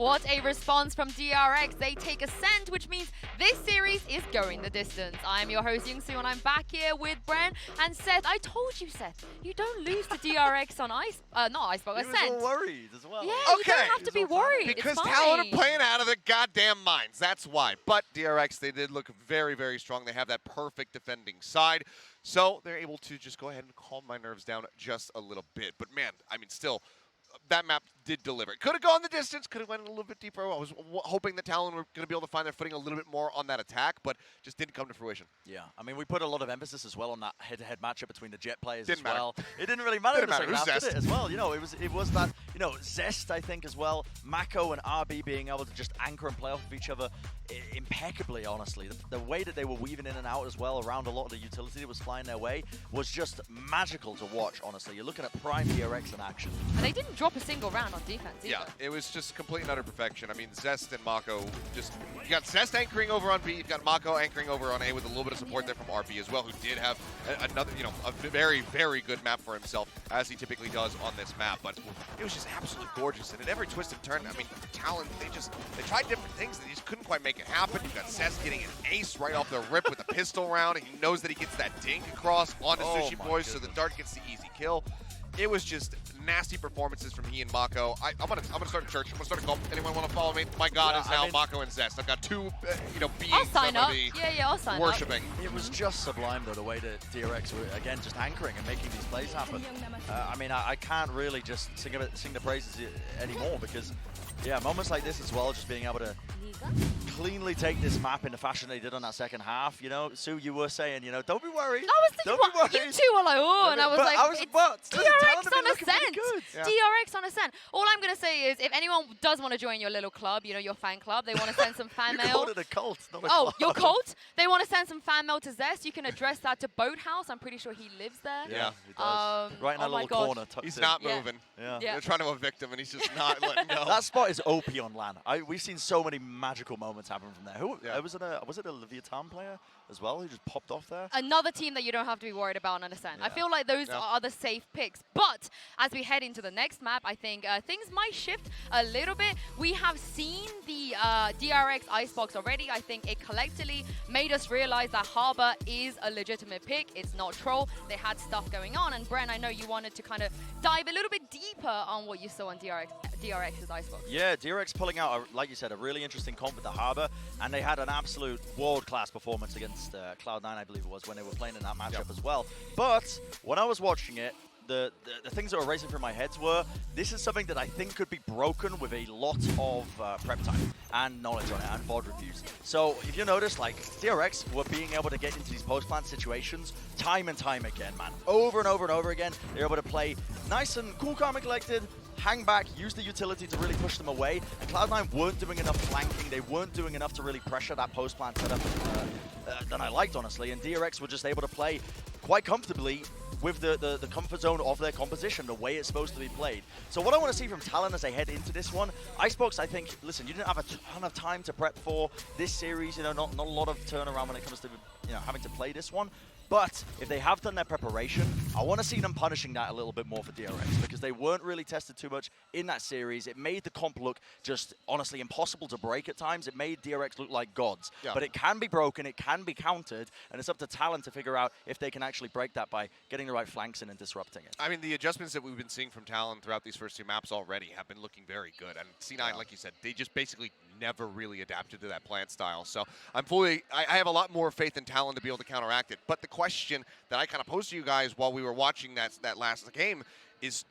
What a response from DRX. They take Ascent, which means this series is going the distance. I'm your host, Youngsu, and I'm back here with Bren and Seth. I told you, Seth, you don't lose to DRX on not Icebox, Ascent. He was all worried as well. Yeah, you don't have to be worried. Because it's Talon fine. are playing out of their goddamn minds. That's why. But DRX, they did look very, very strong. They have that perfect defending side. So they're able to just go ahead and calm my nerves down just a little bit. But man, I mean, still, that map did deliver. It could have gone the distance, could have went a little bit deeper. I was hoping that Talon were going to be able to find their footing a little bit more on that attack, but just didn't come to fruition. Yeah, I mean, we put a lot of emphasis as well on that head-to-head matchup between the Jet players Didn't as well. matter. It didn't really matter in the second half, Zest? did it, as well? You know, it was that, you know, Zest, I think, as well. Mako and RB being able to just anchor and play off of each other impeccably, honestly. The way that they were weaving in and out as well around a lot of the utility that was flying their way was just magical to watch, honestly. You're looking at prime DRX in action. And they didn't drop a single round on defense either. Yeah, it was just complete and utter perfection. I mean, Zest and Mako just... You got Zest anchoring over on B, you've got Mako anchoring over on A with a little bit of support there from RB as well, who did have another, you know, a very, very good map for himself, as he typically does on this map. But it was just absolutely gorgeous. And at every twist and turn, I mean, Talon, they tried different things, and they just couldn't quite make it happen. You got Zest getting an ace right off the rip with a pistol round, and he knows that he gets that dink across onto Sushi Boys, so the dart gets the easy kill. It was just nasty performances from he and Mako. I'm gonna start a church. I'm gonna start a cult. Anyone want to follow me? My god is now Mako and Zest. I've got two, beings I'll sign I'm up. gonna be I'll sign worshiping. up. It was just sublime, though, the way that DRX were, again, just anchoring and making these plays happen. I mean, I can't really just sing the praises anymore because, yeah, moments like this as well, just being able to cleanly take this map in the fashion they did on that second half. You know, Sue, you were saying, you know, don't be worried. I was thinking, what? You two were like, oh, and I was like, DRX on Ascent. Yeah. DRX on Ascent. All I'm going to say is, if anyone does want to join your little club, you know, your fan club, they want to send some fan mail. You called it a cult, not a Oh, club. your cult? They want to send some fan mail to Zest. You can address that to Boathouse. I'm pretty sure he lives there. Yeah, he does. Right in that little corner. He's not Yeah. moving. Yeah. Yeah. They're trying to evict him, and he's just not letting go. That spot is OP on LAN. We've seen so many magical moments happen from there. Yeah. Was it a Leviathan player as well who just popped off there? Another team that you don't have to be worried about on Ascent. I Yeah. feel like those are the safe picks. But as we head into the next map, I think things might shift a little bit. We have seen the DRX Icebox already. I think it collectively made us realize that Harbor is a legitimate pick. It's not troll. They had stuff going on. And Bren, I know you wanted to kind of dive a little bit deeper on what you saw on DRX's Icebox. Yeah, DRX pulling out, like you said, a really interesting comp with the Harbor, and they had an absolute world-class performance against Cloud9, I believe it was, when they were playing in that matchup as well. But when I was watching it, the things that were racing through my head were, this is something that I think could be broken with a lot of prep time and knowledge on it and VOD reviews. So if you notice, like, DRX were being able to get into these post-plant situations time and time again, man. Over and over and over again, they're able to play nice and cool, calm and collected, hang back, use the utility to really push them away, and Cloud9 weren't doing enough flanking, they weren't doing enough to really pressure that post-plant setup that I liked, honestly, and DRX were just able to play quite comfortably with the comfort zone of their composition, the way it's supposed to be played. So what I want to see from Talon as they head into this one, Icebox, I think, listen, you didn't have a ton of time to prep for this series, you know, not a lot of turnaround when it comes to, you know, having to play this one. But if they have done their preparation, I want to see them punishing that a little bit more for DRX because they weren't really tested too much in that series. It made the comp look just honestly impossible to break at times. It made DRX look like gods. Yeah. But it can be broken, it can be countered, and it's up to Talon to figure out if they can actually break that by getting the right flanks in and disrupting it. I mean, the adjustments that we've been seeing from Talon throughout these first two maps already have been looking very good. And C9, like you said, they just basically never really adapted to that plant style. So I have a lot more faith in Talon to be able to counteract it. But the question that I kind of posed to you guys while we were watching that last game is,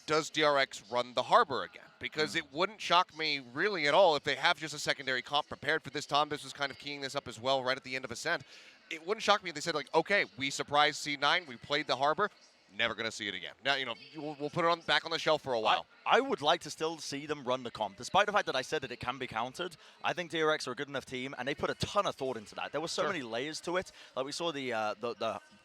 does DRX run the Harbor again? Because it wouldn't shock me really at all if they have just a secondary comp prepared for this. Tom, this was kind of keying this up as well right at the end of Ascent. It wouldn't shock me if they said, like, okay, we surprised C9, we played the Harbor, never going to see it again. Now, you know, we'll put it back on the shelf for a while. I would like to still see them run the comp. Despite the fact that I said that it can be countered, I think DRX are a good enough team, and they put a ton of thought into that. There were so many layers to it. Like we saw the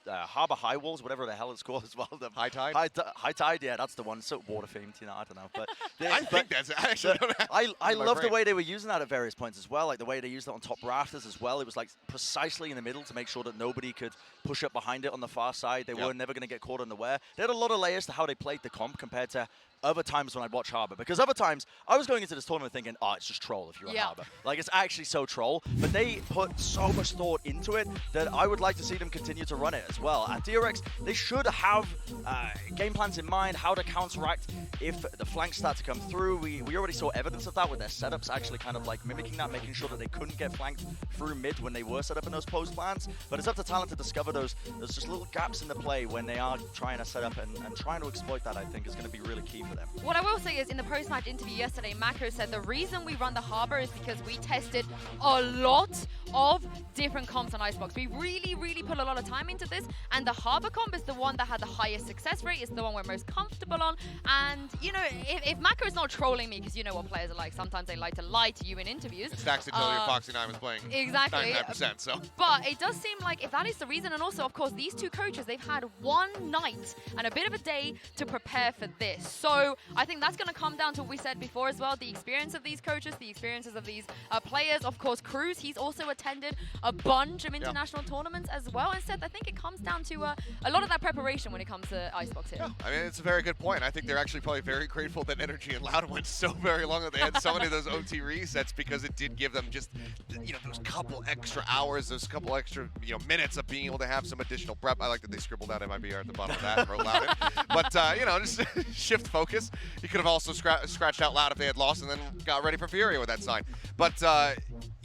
Harbor High Walls, whatever the hell it's called as well. The High Tide? High Tide, yeah, that's the one. So water-themed, you know, I don't know. But I think that's it. I actually don't have I love the way they were using that at various points as well, like the way they used it on top rafters as well. It was like precisely in the middle to make sure that nobody could push up behind it on the far side. They were never going to get caught unaware. They had a lot of layers to how they played the comp compared to other times when I'd watch Harbor. Because other times, I was going into this tournament thinking, oh, it's just troll if you're on Harbor. Like, it's actually so troll. But they put so much thought into it that I would like to see them continue to run it as well. At DRX, they should have game plans in mind, how to counteract if the flanks start to come through. We already saw evidence of that with their setups actually kind of like mimicking that, making sure that they couldn't get flanked through mid when they were set up in those post plans. But it's up to Talon to discover those just little gaps in the play when they are trying to set up and trying to exploit that, I think, is going to be really key for them. What I will say is, in the post-match interview yesterday, Mako said the reason we run the Harbor is because we tested a lot of different comps on Icebox. We really put a lot of time into this, and the Harbor comp is the one that had the highest success rate. It's the one we're most comfortable on. And, you know, if Mako is not trolling me, because you know what players are like, sometimes they like to lie to you in interviews. Stacks until your Foxy 9 was playing exactly 99%, so. But it does seem like if that is the reason, and also, of course, these two coaches, they've had one night and a bit of a day to prepare for this. So I think that's going to come down to what we said before as well, the experience of these coaches, the experiences of these players. Of course, Cruz, he's also attended a bunch of international tournaments as well. Instead, I think it comes down to a lot of that preparation when it comes to Icebox here. Yeah, I mean, it's a very good point. I think they're actually probably very grateful that Energy and Loud went so very long that they had so many of those OT resets, because it did give them just, you know, those couple extra hours, those couple extra, you know, minutes of being able to have some additional prep. I like that they scribbled out MIBR at the bottom of that and wrote Loud in. But, you know, just shift focus. You could have also scratched out Loud if they had lost and then got ready for Furia with that sign. But,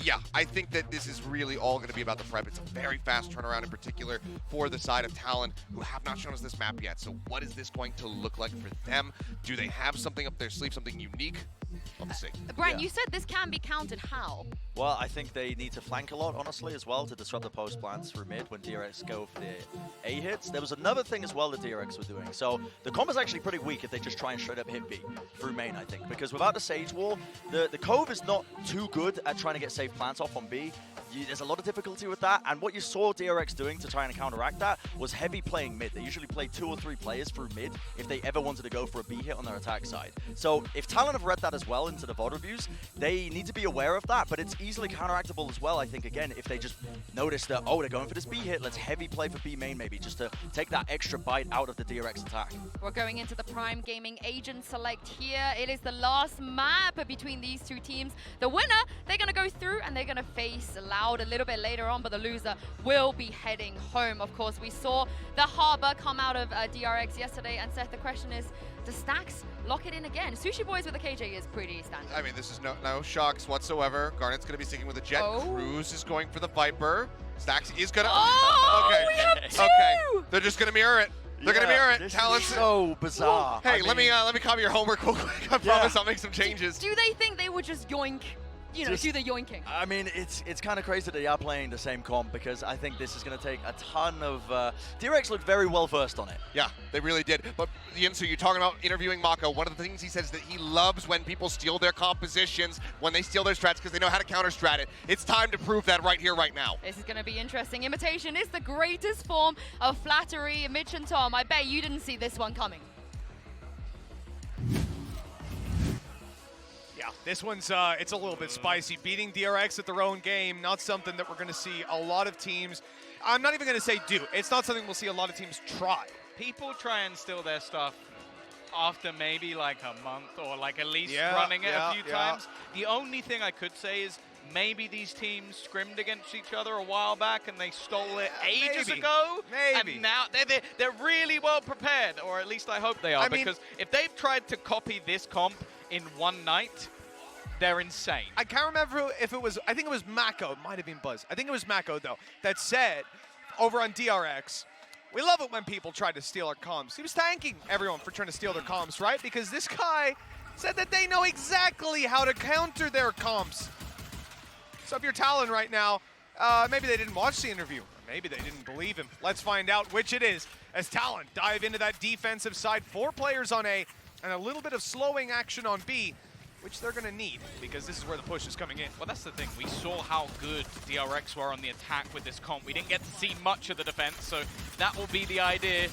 yeah, I think that this is really all going to be about the prep. It's a very fast turnaround, in particular for the side of Talon, who have not shown us this map yet. So what is this going to look like for them? Do they have something up their sleeve, something unique? Let's see. Brian, you said this can be countered. How? Well, I think they need to flank a lot, honestly, as well, to disrupt the post plans through mid when DRX go for the A hits. There was another thing as well that DRX were doing. So the comp is actually pretty weak if they just try and straight up hit B through main, I think. Because without the Sage Wall, the Cove is not too good at trying to get safe plants off on B. There's a lot of difficulty with that, and what you saw DRX doing to try and counteract that was heavy playing mid. They usually play 2 or 3 players through mid if they ever wanted to go for a B hit on their attack side. So if Talon have read that as well into the VOD reviews, they need to be aware of that, but it's easily counteractable as well, I think, again, if they just notice that, oh, they're going for this B hit, let's heavy play for B main maybe, just to take that extra bite out of the DRX attack. We're going into the Prime Gaming Agent Select here. It is the last map between these two teams. The winner, they're going to go through and they're going to face Loud a little bit later on, but the loser will be heading home. Of course, we saw the Harbor come out of DRX yesterday, and Seth, the question is, does Stacks lock it in again? Sushi Boys with a KJ is pretty standard. I mean, this is no shocks whatsoever. Garnet's going to be sticking with the Jet. Cruz is going for the Viper. Stacks is going to... Oh, okay. We have 2! Okay, they're just going to mirror it. They're going to mirror it. Talent's so bizarre. Hey, let me copy your homework real quick. I promise I'll make some changes. Do they think they would just yoink? You know, do the yoinking. I mean, it's kind of crazy that they are playing the same comp, because I think this is going to take a ton of... DRX looked very well versed on it. Yeah, they really did. But, so you're talking about interviewing Mako. One of the things he says is that he loves when people steal their compositions, when they steal their strats, because they know how to counter-strat it. It's time to prove that right here, right now. This is going to be interesting. Imitation is the greatest form of flattery. Mitch and Tom, I bet you didn't see this one coming. Yeah, this one's it's a little bit spicy. Beating DRX at their own game, not something that we're going to see a lot of teams. I'm not even going to say do. It's not something we'll see a lot of teams try. People try and steal their stuff after maybe like a month or like at least running it a few times. The only thing I could say is maybe these teams scrimmed against each other a while back and they stole it ages ago. Maybe. And now they're really well prepared, or at least I hope they are, because if they've tried to copy this comp in one night, they're insane. I can't remember if it was, I think it was Mako, it might have been Buzz. I think it was Mako though, that said over on DRX, we love it when people try to steal our comms. He was thanking everyone for trying to steal their comms, right? Because this guy said that they know exactly how to counter their comms. So if you're Talon right now, maybe they didn't watch the interview. Or maybe they didn't believe him. Let's find out which it is as Talon dive into that defensive side. 4 players on A and a little bit of slowing action on B, which they're going to need, because this is where the push is coming in. Well, that's the thing. We saw how good DRX were on the attack with this comp. We didn't get to see much of the defense, so that will be the idea.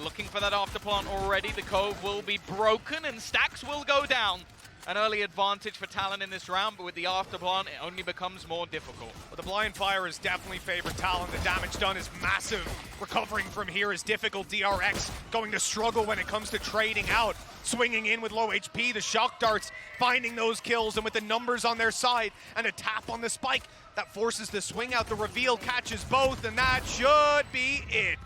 Looking for that after plant already. The Cove will be broken, and Stacks will go down. an early advantage for Talon in this round, but with the afterplan, it only becomes more difficult. Well, the blind fire is definitely favored Talon. The damage done is massive. Recovering from here is difficult. DRX going to struggle when it comes to trading out. Swinging in with low HP, the shock darts finding those kills, and with the numbers on their side and a tap on the spike, that forces the swing out. The reveal catches both, and that should be it.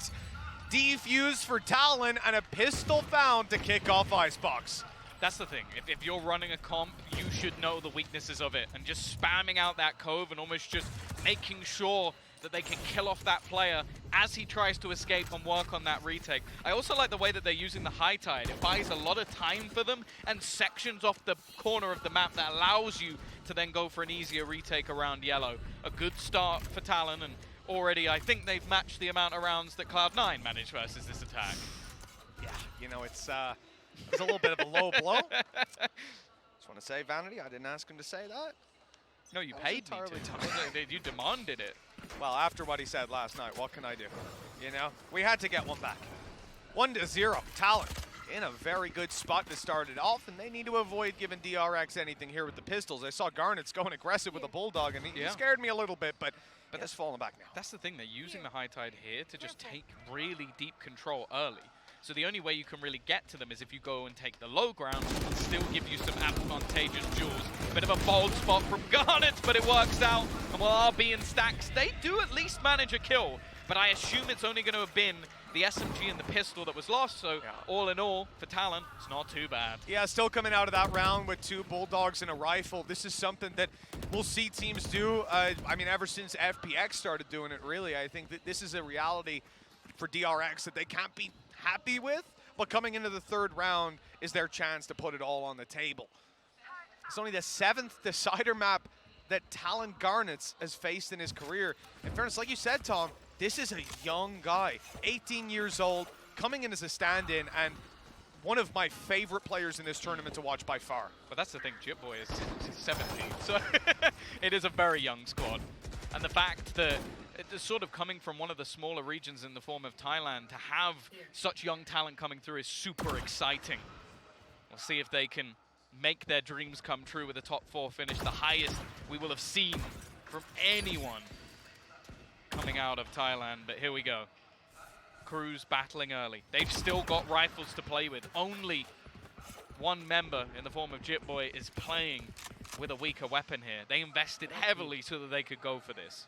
Defuse for Talon and a pistol found to kick off Icebox. That's the thing. If you're running a comp, you should know the weaknesses of it, and just spamming out that cove and almost just making sure that they can kill off that player as he tries to escape and work on that retake. I also like the way that they're using the high tide. It buys a lot of time for them and sections off the corner of the map that allows you to then go for an easier retake around yellow. A good start for Talon, and already I think they've matched the amount of rounds that Cloud9 managed versus this attack. Yeah, you know, it's a little bit of a low blow. Just want to say, Vanity, I didn't ask him to say that. No, you paid me to. You demanded it. Well, after what he said last night, what can I do? You know, we had to get one back. 1-0, Talon in a very good spot to start it off, and they need to avoid giving DRX anything here with the pistols. I saw Garnet's going aggressive with a Bulldog, and he scared me a little bit, but it's falling back now. That's the thing, they're using the high tide here to just take really deep control early. So the only way you can really get to them is if you go and take the low ground and still give you some advantageous duels. Bit of a bold spot from Garnet, but it works out. And while RB and Stacks, they do at least manage a kill, but I assume it's only going to have been the SMG and the pistol that was lost, so all in all, for Talon, it's not too bad. Yeah, still coming out of that round with 2 Bulldogs and a rifle. This is something that we'll see teams do. I mean, ever since FPX started doing it, really, I think that this is a reality for DRX that they can't be happy with, but coming into the 3rd round is their chance to put it all on the table. It's only the 7th decider map that Talon Garnets has faced in his career. In fairness, like you said, Tom, this is a young guy, 18 years old, coming in as a stand-in, and one of my favorite players in this tournament to watch by far. But that's the thing, Jitboy is 17, so it is a very young squad. And the fact that it's sort of coming from one of the smaller regions in the form of Thailand, to have such young talent coming through is super exciting. We'll see if they can make their dreams come true with a top 4 finish, the highest we will have seen from anyone coming out of Thailand. But here we go. Cruz battling early. They've still got rifles to play with. Only one member in the form of Jitboy is playing with a weaker weapon here. They invested heavily so that they could go for this.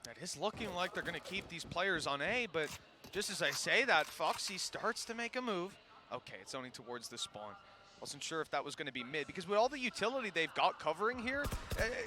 It is looking like they're going to keep these players on A, but just as I say that, Foxy starts to make a move. Okay, it's only towards the spawn. Wasn't sure if that was going to be mid, because with all the utility they've got covering here,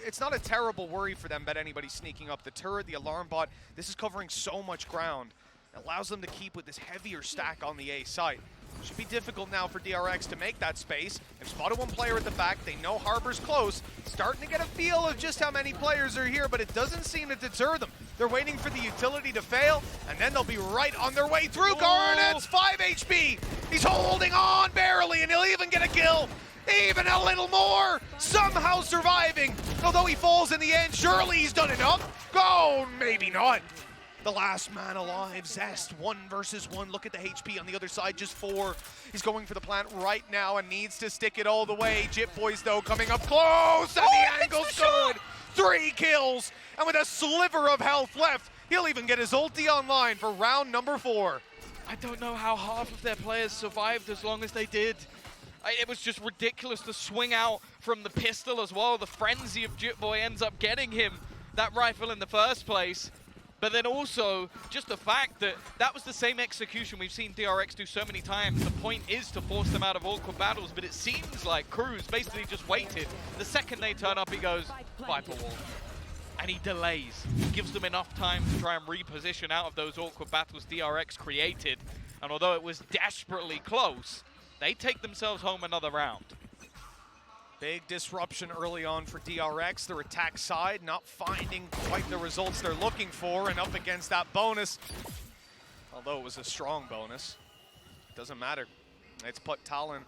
it's not a terrible worry for them about anybody sneaking up. The turret, the alarm bot, this is covering so much ground. It allows them to keep with this heavier stack on the A side. Should be difficult now for DRX to make that space. They've spotted one player at the back. They know Harbor's close. Starting to get a feel of just how many players are here, but it doesn't seem to deter them. They're waiting for the utility to fail, and then they'll be right on their way through. Garnet's 5 HP. He's holding on barely, and he'll even get a kill. Even a little more. Somehow surviving. Although he falls in the end, surely he's done enough. Oh, maybe not. The last man alive, Zest, 1 versus 1. Look at the HP on the other side, just 4. He's going for the plant right now and needs to stick it all the way. Jitboys, though, coming up close, and the angle's good. 3 kills, and with a sliver of health left, he'll even get his ulti online for round number 4. I don't know how half of their players survived as long as they did. It was just ridiculous to swing out from the pistol as well. The frenzy of Jitboy ends up getting him that rifle in the first place. But then also, just the fact that that was the same execution we've seen DRX do so many times. The point is to force them out of awkward battles, but it seems like Cruz basically just waited. The second they turn up, he goes, Viper Wall. And he delays. He gives them enough time to try and reposition out of those awkward battles DRX created. And although it was desperately close, they take themselves home another round. Big disruption early on for DRX. Their attack side not finding quite the results they're looking for, and up against that bonus. Although it was a strong bonus, doesn't matter. It's put Talon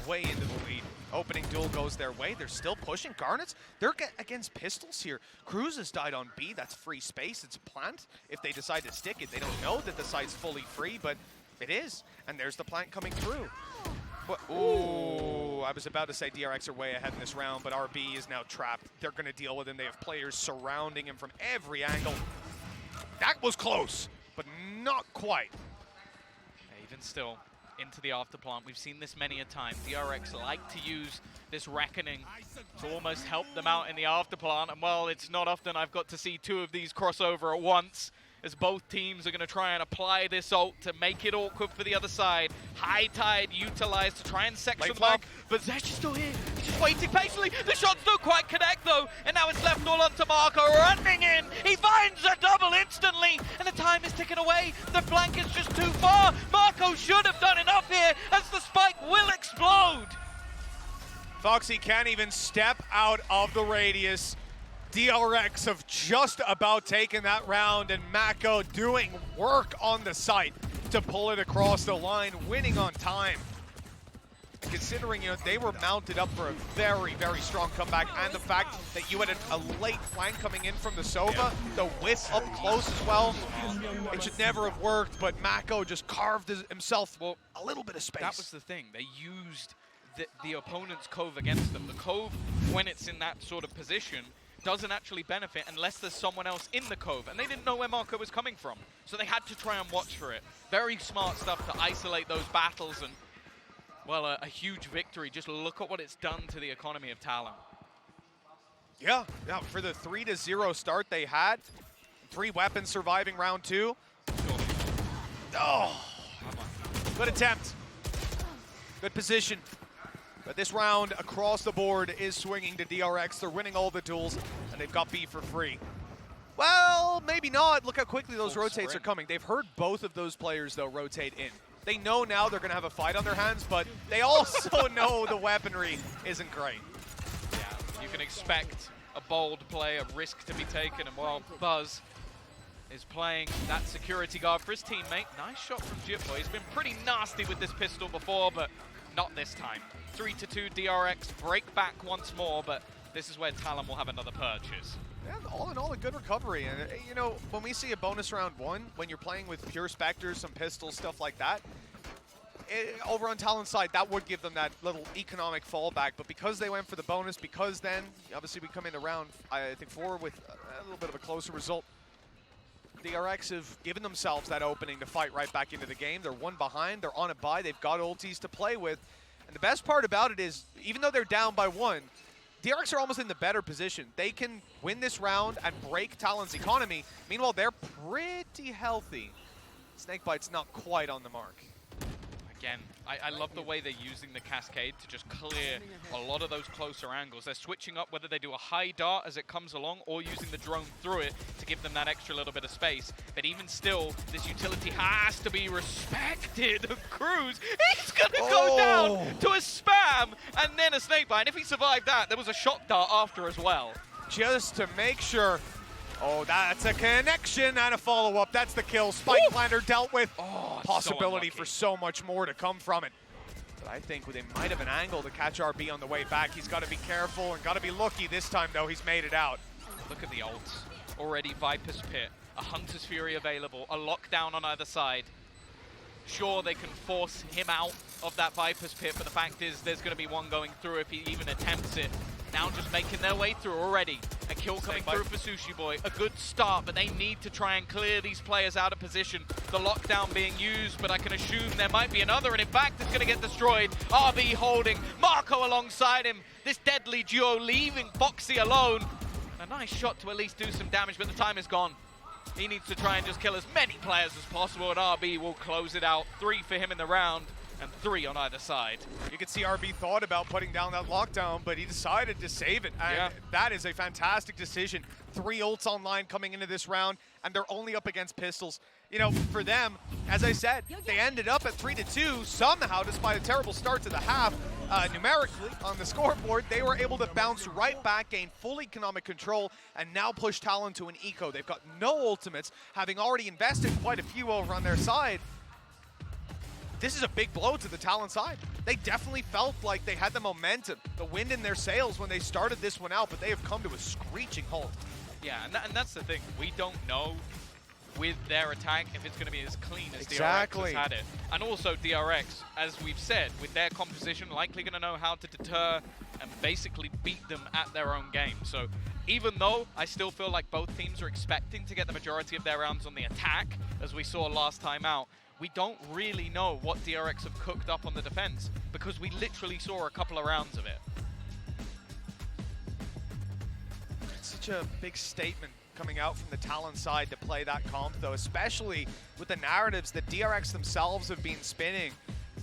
way into the lead. Opening duel goes their way. They're still pushing. Garnets, they're against pistols here. Cruz has died on B. That's free space. It's a plant. If they decide to stick it, they don't know that the site's fully free, but it is. And there's the plant coming through. Ooh, I was about to say DRX are way ahead in this round, but RB is now trapped. They're going to deal with him. They have players surrounding him from every angle. That was close, but not quite. Even still, into the afterplant. We've seen this many a time. DRX like to use this reckoning to almost help them out in the afterplant. And well, it's not often I've got to see two of these crossover at once, as both teams are going to try and apply this ult to make it awkward for the other side. High Tide utilized to try and section them off, but Zest is still here. He's just waiting patiently. The shots don't quite connect though, and now it's left all onto Marco running in. He finds a double instantly, and the time is ticking away. The flank is just too far. Marco should have done enough here, as the spike will explode. Foxy can't even step out of the radius. DRX have just about taken that round, and Mako doing work on the site to pull it across the line, winning on time. Considering, you know, they were mounted up for a very, very strong comeback, and the fact that you had a late flank coming in from the Sova, the whip up close as well, it should never have worked, but Mako just carved himself a little bit of space. That was the thing. They used the opponent's Cove against them. The Cove, when it's in that sort of position, doesn't actually benefit unless there's someone else in the Cove, and they didn't know where Marco was coming from, so they had to try and watch for it. Very smart stuff to isolate those battles, and well, a huge victory. Just look at what it's done to the economy of Talon. Yeah, for the 3-0 start they had, 3 weapons surviving round 2. Oh, good attempt, good position. But this round, across the board, is swinging to DRX. They're winning all the duels, and they've got B for free. Well, maybe not. Look how quickly those rotates are coming. They've heard both of those players, though, rotate in. They know now they're going to have a fight on their hands, but they also know the weaponry isn't great. Yeah, you can expect a bold play, a risk to be taken, and while Buzz is playing that security guard for his teammate, nice shot from Jitboy. He's been pretty nasty with this pistol before, but not this time. 3-2 DRX, break back once more, but this is where Talon will have another purchase. Yeah, all in all, a good recovery. And, you know, when we see a bonus round 1, when you're playing with pure Spectres, some pistols, stuff like that, over on Talon's side, that would give them that little economic fallback. But because they went for the bonus, because then, obviously, we come into round, I think, 4 with a little bit of a closer result. DRX have given themselves that opening to fight right back into the game. They're 1 behind. They're on a bye. They've got ultis to play with. And the best part about it is, even though they're down by 1, DRX are almost in the better position. They can win this round and break Talon's economy. Meanwhile, they're pretty healthy. Snakebite's not quite on the mark. Again, I love the way they're using the Cascade to just clear a lot of those closer angles. They're switching up whether they do a high dart as it comes along or using the drone through it to give them that extra little bit of space. But even still, this utility has to be respected. Cruz, he's going to go down to a spam and then a snakebite. And if he survived that, there was a shock dart after as well. Just to make sure. Oh, that's a connection and a follow-up. That's the kill. Spike Planter dealt with. Possibility for so much more to come from it. But I think they might have an angle to catch RB on the way back. He's got to be careful and got to be lucky this time, though. He's made it out. Look at the ults. Already Viper's Pit, a Hunter's Fury available, a lockdown on either side. Sure, they can force him out of that Viper's Pit, but the fact is there's going to be one going through if he even attempts it. Now just making their way through already. A kill coming through for Sushi Boy. A good start, but they need to try and clear these players out of position. The lockdown being used, but I can assume there might be another, and in fact, it's going to get destroyed. RB holding Marco alongside him. This deadly duo leaving Foxy alone. A nice shot to at least do some damage, but the time is gone. He needs to try and just kill as many players as possible, and RB will close it out. 3 for him in the round, and 3 on either side. You can see RB thought about putting down that lockdown, but he decided to save it. And that is a fantastic decision. 3 ults online coming into this round, and they're only up against pistols. You know, for them, as I said, they ended up at 3-2 somehow, despite a terrible start to the half. Numerically, on the scoreboard, they were able to bounce right back, gain full economic control, and now push Talon to an eco. They've got no ultimates, having already invested quite a few over on their side. This is a big blow to the Talon side. They definitely felt like they had the momentum, the wind in their sails when they started this one out, but they have come to a screeching halt. Yeah, and that's the thing. We don't know with their attack if it's going to be as clean as Exactly. DRX has had it. And also DRX, as we've said, with their composition, likely going to know how to deter and basically beat them at their own game. So even though I still feel like both teams are expecting to get the majority of their rounds on the attack, as we saw last time out, we don't really know what DRX have cooked up on the defense because we literally saw a couple of rounds of it. It's such a big statement coming out from the Talon side to play that comp, though, especially with the narratives that DRX themselves have been spinning,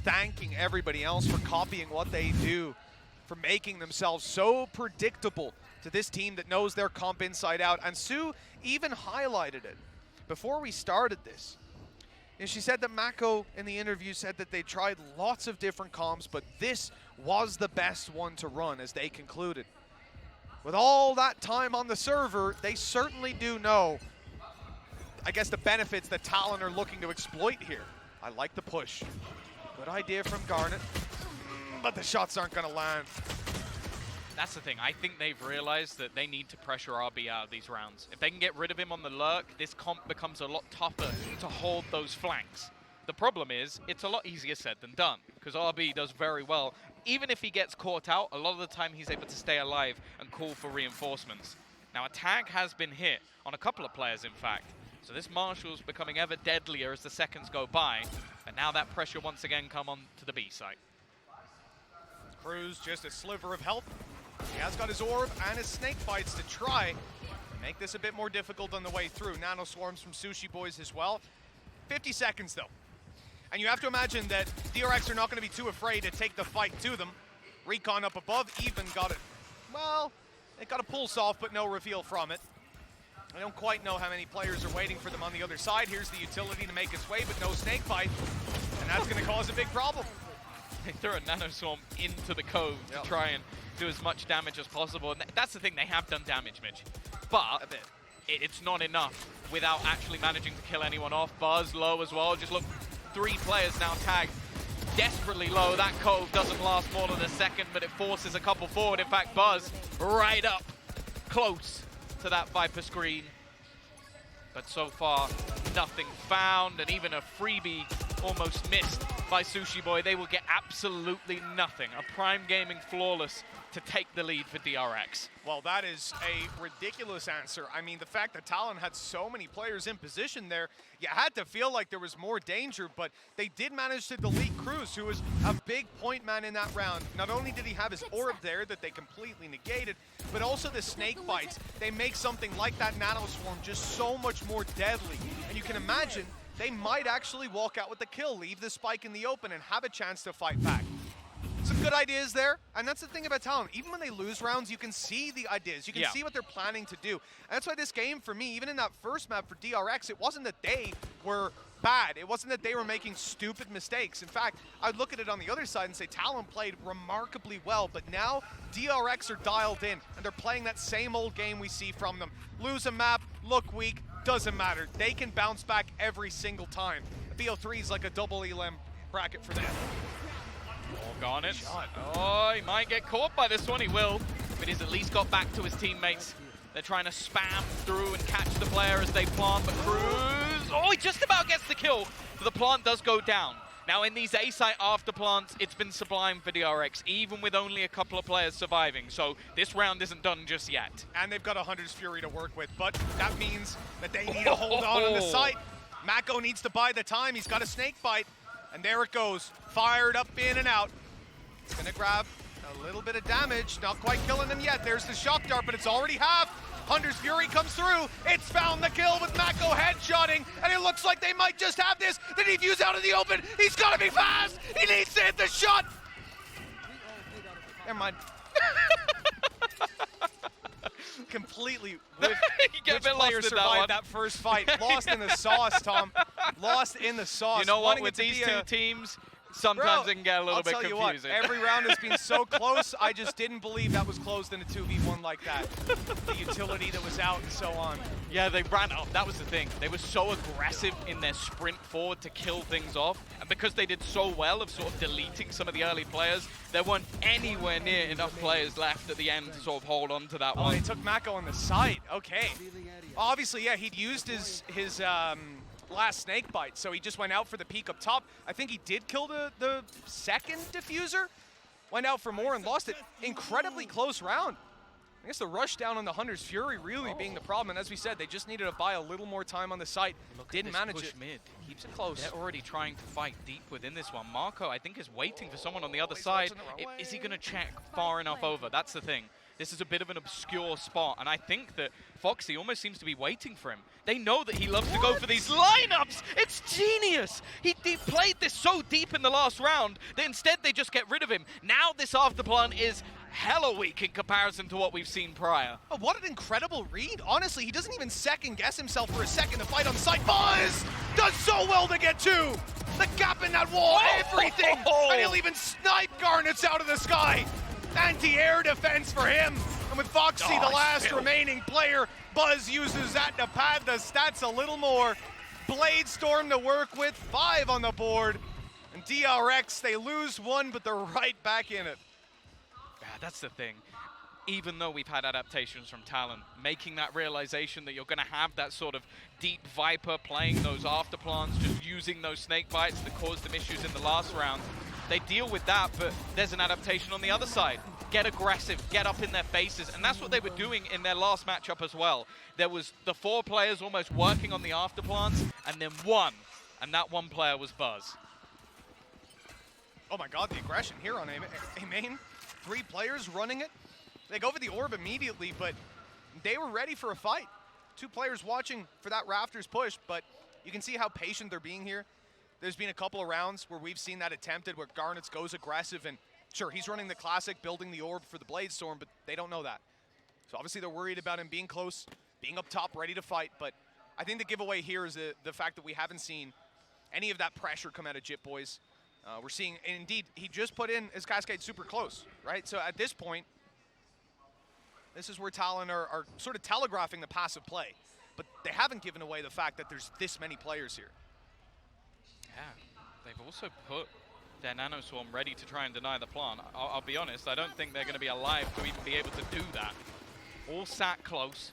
thanking everybody else for copying what they do, for making themselves so predictable to this team that knows their comp inside out. And Sue even highlighted it before we started this. And she said that Mako in the interview said that they tried lots of different comps, but this was the best one to run, as they concluded. With all that time on the server, they certainly do know, I guess, the benefits that Talon are looking to exploit here. I like the push. Good idea from Garnet, but the shots aren't going to land. That's the thing. I think they've realized that they need to pressure RB out of these rounds. If they can get rid of him on the lurk, this comp becomes a lot tougher to hold those flanks. The problem is, it's a lot easier said than done, because RB does very well. Even if he gets caught out, a lot of the time he's able to stay alive and call for reinforcements. Now, attack has been hit on a couple of players, in fact. So this Marshall's becoming ever deadlier as the seconds go by. And now that pressure once again come on to the B site. Cruz just a sliver of health. He has got his orb and his snake bites to try to make this a bit more difficult on the way through. Nano swarms from Sushi Boys as well. 50 seconds though. And you have to imagine that DRX are not going to be too afraid to take the fight to them. Recon up above even got it. Well, it got a pulse off, but no reveal from it. I don't quite know how many players are waiting for them on the other side. Here's the utility to make its way, but no snake bite. And that's going to cause a big problem. They throw a nano swarm into the cove to try and do as much damage as possible. And that's the thing, they have done damage, Mitch. But it's not enough without actually managing to kill anyone off. Buzz low as well. Just look, 3 players now tagged desperately low. That cove doesn't last more than a second, but it forces a couple forward. In fact, Buzz right up close to that Viper screen. But so far, nothing found, and even a freebie almost missed by Sushi Boy. They will get absolutely nothing. A Prime Gaming flawless to take the lead for DRX. Well, that is a ridiculous answer. I mean, the fact that Talon had so many players in position there, you had to feel like there was more danger, but they did manage to delete Cruz, who was a big point man in that round. Not only did he have his orb there that they completely negated, but also the snake bites. They make something like that nano swarm just so much more deadly. And you can imagine they might actually walk out with the kill, leave the spike in the open, and have a chance to fight back. Some good ideas there, and that's the thing about Talon. Even when they lose rounds, you can see the ideas. You can see what they're planning to do. And that's why this game, for me, even in that first map for DRX, it wasn't that they were bad. It wasn't that they were making stupid mistakes. In fact, I'd look at it on the other side and say Talon played remarkably well, but now DRX are dialed in, and they're playing that same old game we see from them. Lose a map, look weak, doesn't matter. They can bounce back every single time. The BO3 is like a double elim bracket for them. Garnet. Oh, he might get caught by this one. He will, but he's at least got back to his teammates. They're trying to spam through and catch the player as they plant, but Cruz, oh, he just about gets the kill, but the plant does go down. Now, in these A-site after plants, it's been sublime for DRX, even with only a couple of players surviving. So this round isn't done just yet. And they've got a Hunter's Fury to work with, but that means that they need to hold on the site. Mako needs to buy the time. He's got a snake bite, and there it goes. Fired up, in and out. It's gonna grab a little bit of damage. Not quite killing them yet. There's the shock dart, but it's already half. Hunter's Fury comes through. It's found the kill with Mako headshotting, and it looks like they might just have this. The defuse out in the open. He's gotta be fast. He needs to hit the shot. Never mind. Completely which player survived that first fight. Lost in the sauce, Tom. Lost in the sauce. You know what, with these two teams, sometimes it can get a little bit I'll tell confusing. you what, every round has been so close, I just didn't believe that was closed in a 2v1 like that. The utility that was out and so on. Yeah, they ran up. That was the thing. They were so aggressive in their sprint forward to kill things off. And because they did so well of sort of deleting some of the early players, there weren't anywhere near enough players left at the end to sort of hold on to that one. Oh, he took Mako on the side. Okay. Obviously, yeah, he'd used his last snake bite, so he just went out for the peek up top. I think he did kill the second diffuser. Went out for more and lost it. Incredibly close round. I guess the rush down on the Hunter's Fury really being the problem, and as we said, they just needed to buy a little more time on the site. Didn't manage it. Mid. Keeps it close. They're already trying to fight deep within this one. Marco, I think, is waiting for someone on the other side. Is he going to check far enough over? That's the thing. This is a bit of an obscure spot, and I think that Foxy almost seems to be waiting for him. They know that he loves to go for these lineups. It's genius. He played this so deep in the last round that instead they just get rid of him. Now this afterplan is hella weak in comparison to what we've seen prior. Oh, what an incredible read. Honestly, he doesn't even second guess himself for a second to fight on site. Buzz does so well to get two. The gap in that wall, everything. And he'll even snipe Garnets out of the sky. Anti-air defense for him. And with Foxy, the last remaining player, Buzz uses that to pad the stats a little more. Blade Storm to work with, 5 on the board. And DRX, they lose 1, but they're right back in it. Yeah, that's the thing. Even though we've had adaptations from Talon, making that realization that you're going to have that sort of deep Viper playing those afterplans, just using those snake bites that caused them issues in the last round. They deal with that, but there's an adaptation on the other side. Get aggressive, get up in their faces, and that's what they were doing in their last matchup as well. There was the 4 players almost working on the afterplans, and then 1, and that 1 player was Buzz. Oh my god, the aggression here on A-Main. 3 players running it. They go for the orb immediately, but they were ready for a fight. 2 players watching for that Rafters push, but you can see how patient they're being here. There's been a couple of rounds where we've seen that attempted, where Garnets goes aggressive, and sure, he's running the classic, building the orb for the Blade Storm, but they don't know that. So obviously they're worried about him being close, being up top, ready to fight, but I think the giveaway here is the fact that we haven't seen any of that pressure come out of Jit Boys. We're seeing, and indeed, he just put in his Cascade super close, right? So at this point, this is where Talon are sort of telegraphing the passive play, but they haven't given away the fact that there's this many players here. Yeah, they've also put their Nano Swarm ready to try and deny the plant. I'll be honest, I don't think they're going to be alive to even be able to do that. All sat close,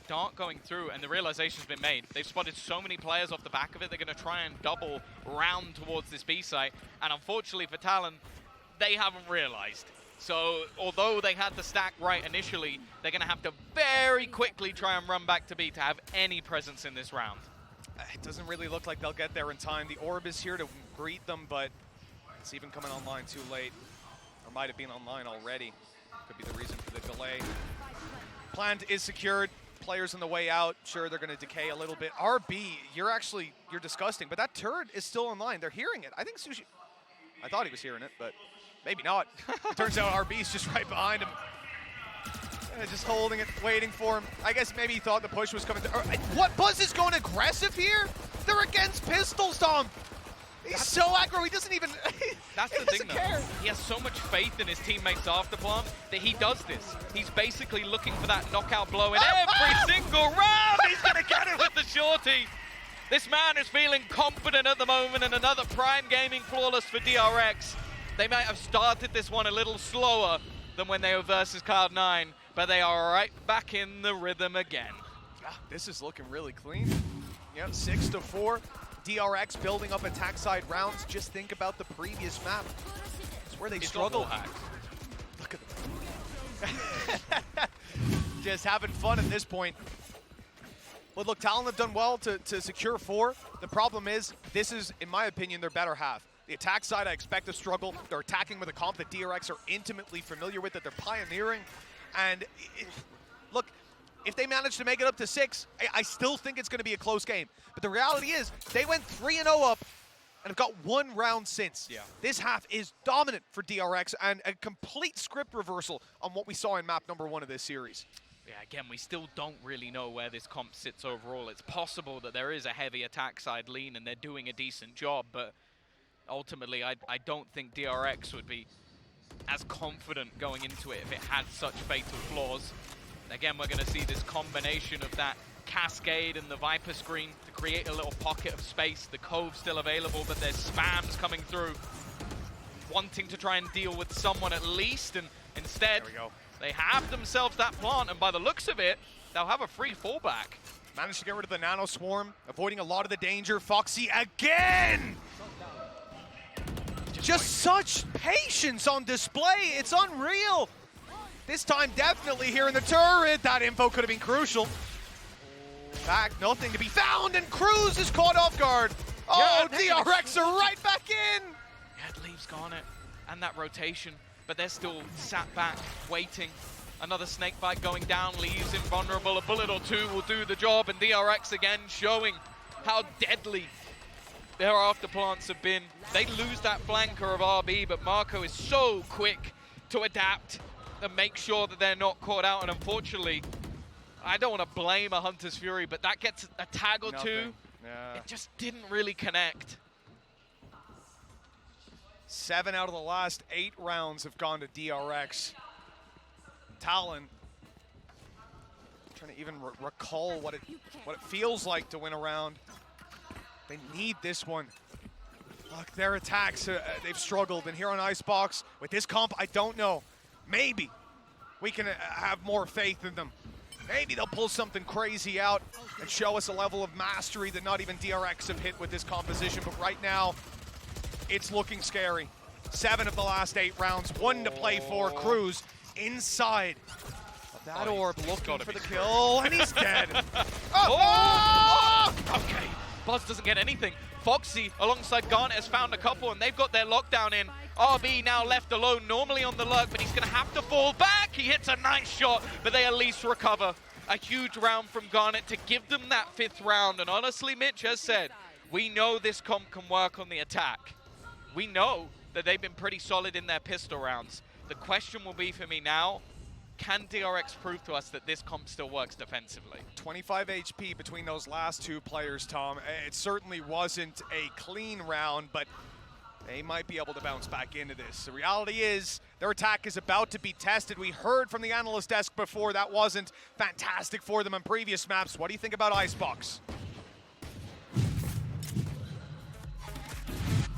Dart going through, and the realization's been made. They've spotted so many players off the back of it, they're going to try and double round towards this B site, and unfortunately for Talon, they haven't realized. So, although they had the stack right initially, they're going to have to very quickly try and run back to B to have any presence in this round. It doesn't really look like they'll get there in time. The orb is here to greet them, but it's even coming online too late. Or might have been online already. Could be the reason for the delay. Plant is secured. Players on the way out. Sure, they're going to decay a little bit. RB, you're disgusting, but that turret is still online. They're hearing it. I think Sushi... I thought he was hearing it, but maybe not. It turns out RB's just right behind him. Just holding it, waiting for him. I guess maybe he thought the push was coming. What? Buzz is going aggressive here? They're against pistols, Tom. He's so aggro, he doesn't even... That's the thing, though. He has so much faith in his teammates afterplant that he does this. He's basically looking for that knockout blow in every single round. He's going to get it with the shorty. This man is feeling confident at the moment, and another Prime Gaming flawless for DRX. They might have started this one a little slower than when they were versus Cloud9, but they are right back in the rhythm again. This is looking really clean. Yep, 6-4. DRX building up attack side rounds. Just think about the previous map. It's where they struggled. Look at them. Just having fun at this point. But look, Talon have done well to secure 4. The problem is, this is, in my opinion, their better half. The attack side, I expect to struggle. They're attacking with a comp that DRX are intimately familiar with, that they're pioneering. And look, if they manage to make it up to 6, I still think it's going to be a close game. But the reality is, they went 3-0 up and have got 1 round since. Yeah. This half is dominant for DRX and a complete script reversal on what we saw in map number 1 of this series. Yeah, again, we still don't really know where this comp sits overall. It's possible that there is a heavy attack side lean and they're doing a decent job, but ultimately, I don't think DRX would be as confident going into it if it had such fatal flaws. Again, we're going to see this combination of that cascade and the Viper screen to create a little pocket of space. The Cove's still available, but there's spams coming through, wanting to try and deal with someone at least, and instead they have themselves that plant, and by the looks of it, they'll have a free fallback. Managed to get rid of the Nano Swarm, avoiding a lot of the danger. Foxy again! Just such patience on display, it's unreal. This time definitely here in the turret, that info could have been crucial. Back, nothing to be found, and Cruz is caught off guard. Oh, Yeah, DRX are right back in! Yeah, it leaves Garnet and that rotation, but they're still sat back, waiting. Another snake bite going down, leaves invulnerable. A bullet or two will do the job, and DRX again showing how deadly their afterplants have been. They lose that flanker of RB, but Marco is so quick to adapt and make sure that they're not caught out, and unfortunately, I don't want to blame a Hunter's Fury, but that gets a tag or two. Yeah. It just didn't really connect. 7 out of the last 8 rounds have gone to DRX. Talon, trying to even recall what it feels like to win a round. They need this one. Look, their attacks, they've struggled. And here on Icebox, with this comp, I don't know. Maybe we can have more faith in them. Maybe they'll pull something crazy out and show us a level of mastery that not even DRX have hit with this composition. But right now, it's looking scary. 7 of the last 8 rounds, 1 to play for. Cruz inside of that orb, looking for the kill, and he's dead. Okay, Buzz doesn't get anything. Foxy, alongside Garnet, has found a couple, and they've got their lockdown in. RB now left alone, normally on the lurk, but he's going to have to fall back. He hits a nice shot, but they at least recover. A huge round from Garnet to give them that 5th round, and honestly, Mitch has said, we know this comp can work on the attack. We know that they've been pretty solid in their pistol rounds. The question will be for me now, can DRX prove to us that this comp still works defensively? 25 HP between those last 2 players, Tom. It certainly wasn't a clean round, but they might be able to bounce back into this. The reality is, their attack is about to be tested. We heard from the analyst desk before that wasn't fantastic for them on previous maps. What do you think about Icebox?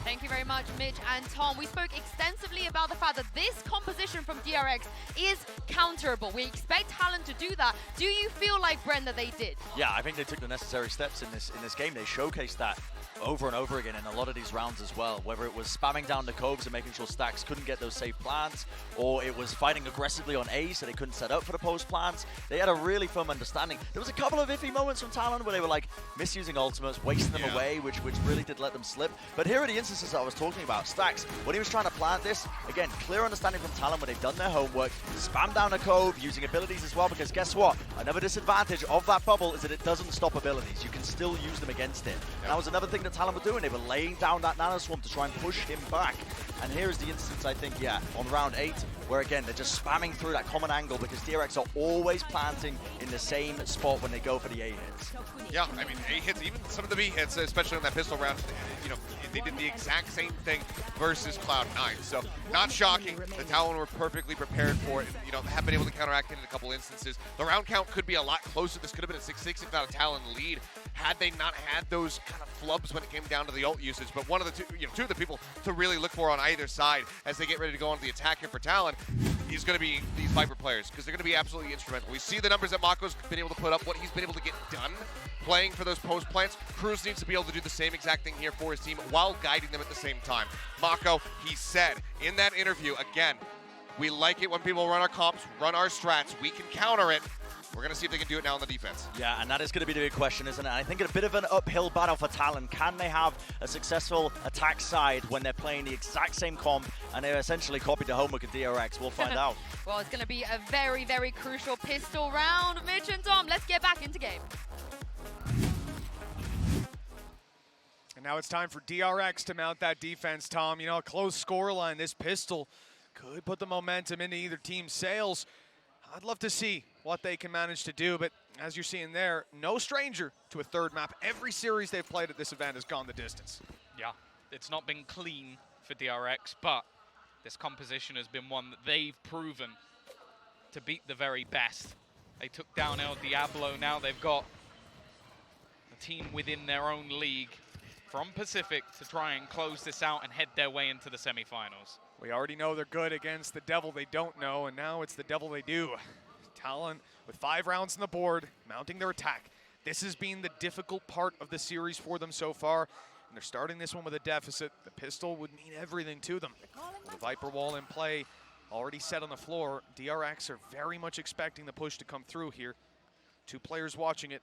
Thank you very much, Mitch and Tom. We spoke extensively about the fact that this composition from DRX is counterable. We expect Talon to do that. Do you feel like, Bren, that they did? Yeah, I think they took the necessary steps in this game. They showcased that over and over again in a lot of these rounds as well, whether it was spamming down the coves and making sure Stacks couldn't get those safe plants, or it was fighting aggressively on A so they couldn't set up for the post plants. They had a really firm understanding. There was a couple of iffy moments from Talon where they were like misusing ultimates, wasting them away, which really did let them slip. But here are the instances that I was talking about. Stacks, when he was trying to plant this, again, clear understanding from Talon when they've done their homework, spam down a cove, using abilities as well, because guess what? Another disadvantage of that bubble is that it doesn't stop abilities. You can still use them against it. And that was another thing that Talon were doing. They were laying down that Nano Swarm to try and push him back. And here is the instance, I think, yeah, on round 8, where again, they're just spamming through that common angle because DRX are always planting in the same spot when they go for the A hits. Yeah, I mean, A hits, even some of the B hits, especially on that pistol round, you know, they did the exact same thing versus Cloud9. So, not shocking. The Talon were perfectly prepared for it. You know, have been able to counteract it in a couple instances. The round count could be a lot closer. This could have been a 6-6 if not a Talon lead, had they not had those kind of flubs when it came down to the ult usage. But one of the two of the people to really look for on either side as they get ready to go onto the attack here for Talon is going to be these Viper players, because they're going to be absolutely instrumental. We see the numbers that Mako's been able to put up, what he's been able to get done playing for those post plants. Cruz needs to be able to do the same exact thing here for his team while guiding them at the same time. Mako, he said in that interview, again, we like it when people run our comps, run our strats. We can counter it. We're going to see if they can do it now on the defense. Yeah, and that is going to be the big question, isn't it? I think it's a bit of an uphill battle for Talon. Can they have a successful attack side when they're playing the exact same comp and they essentially copied the homework of DRX? We'll find out. Well, it's going to be a very, very crucial pistol round. Mitch and Tom, let's get back into game. And now it's time for DRX to mount that defense, Tom. You know, a close scoreline. This pistol could put the momentum into either team's sails. I'd love to see what they can manage to do, but as you're seeing there, no stranger to a third map. Every series they've played at this event has gone the distance. Yeah, It's not been clean for DRX, but this composition has been one that they've proven to beat the very best. They took down El Diablo. Now they've got a team within their own league from Pacific to try and close this out and head their way into the semifinals. We already know they're good against the devil they don't know, and now it's the devil they do. Talon with 5 rounds on the board, mounting their attack. This has been the difficult part of the series for them so far, and they're starting this one with a deficit. The pistol would mean everything to them. The Viper wall in play, already set on the floor. DRX are very much expecting the push to come through here. 2 players watching it.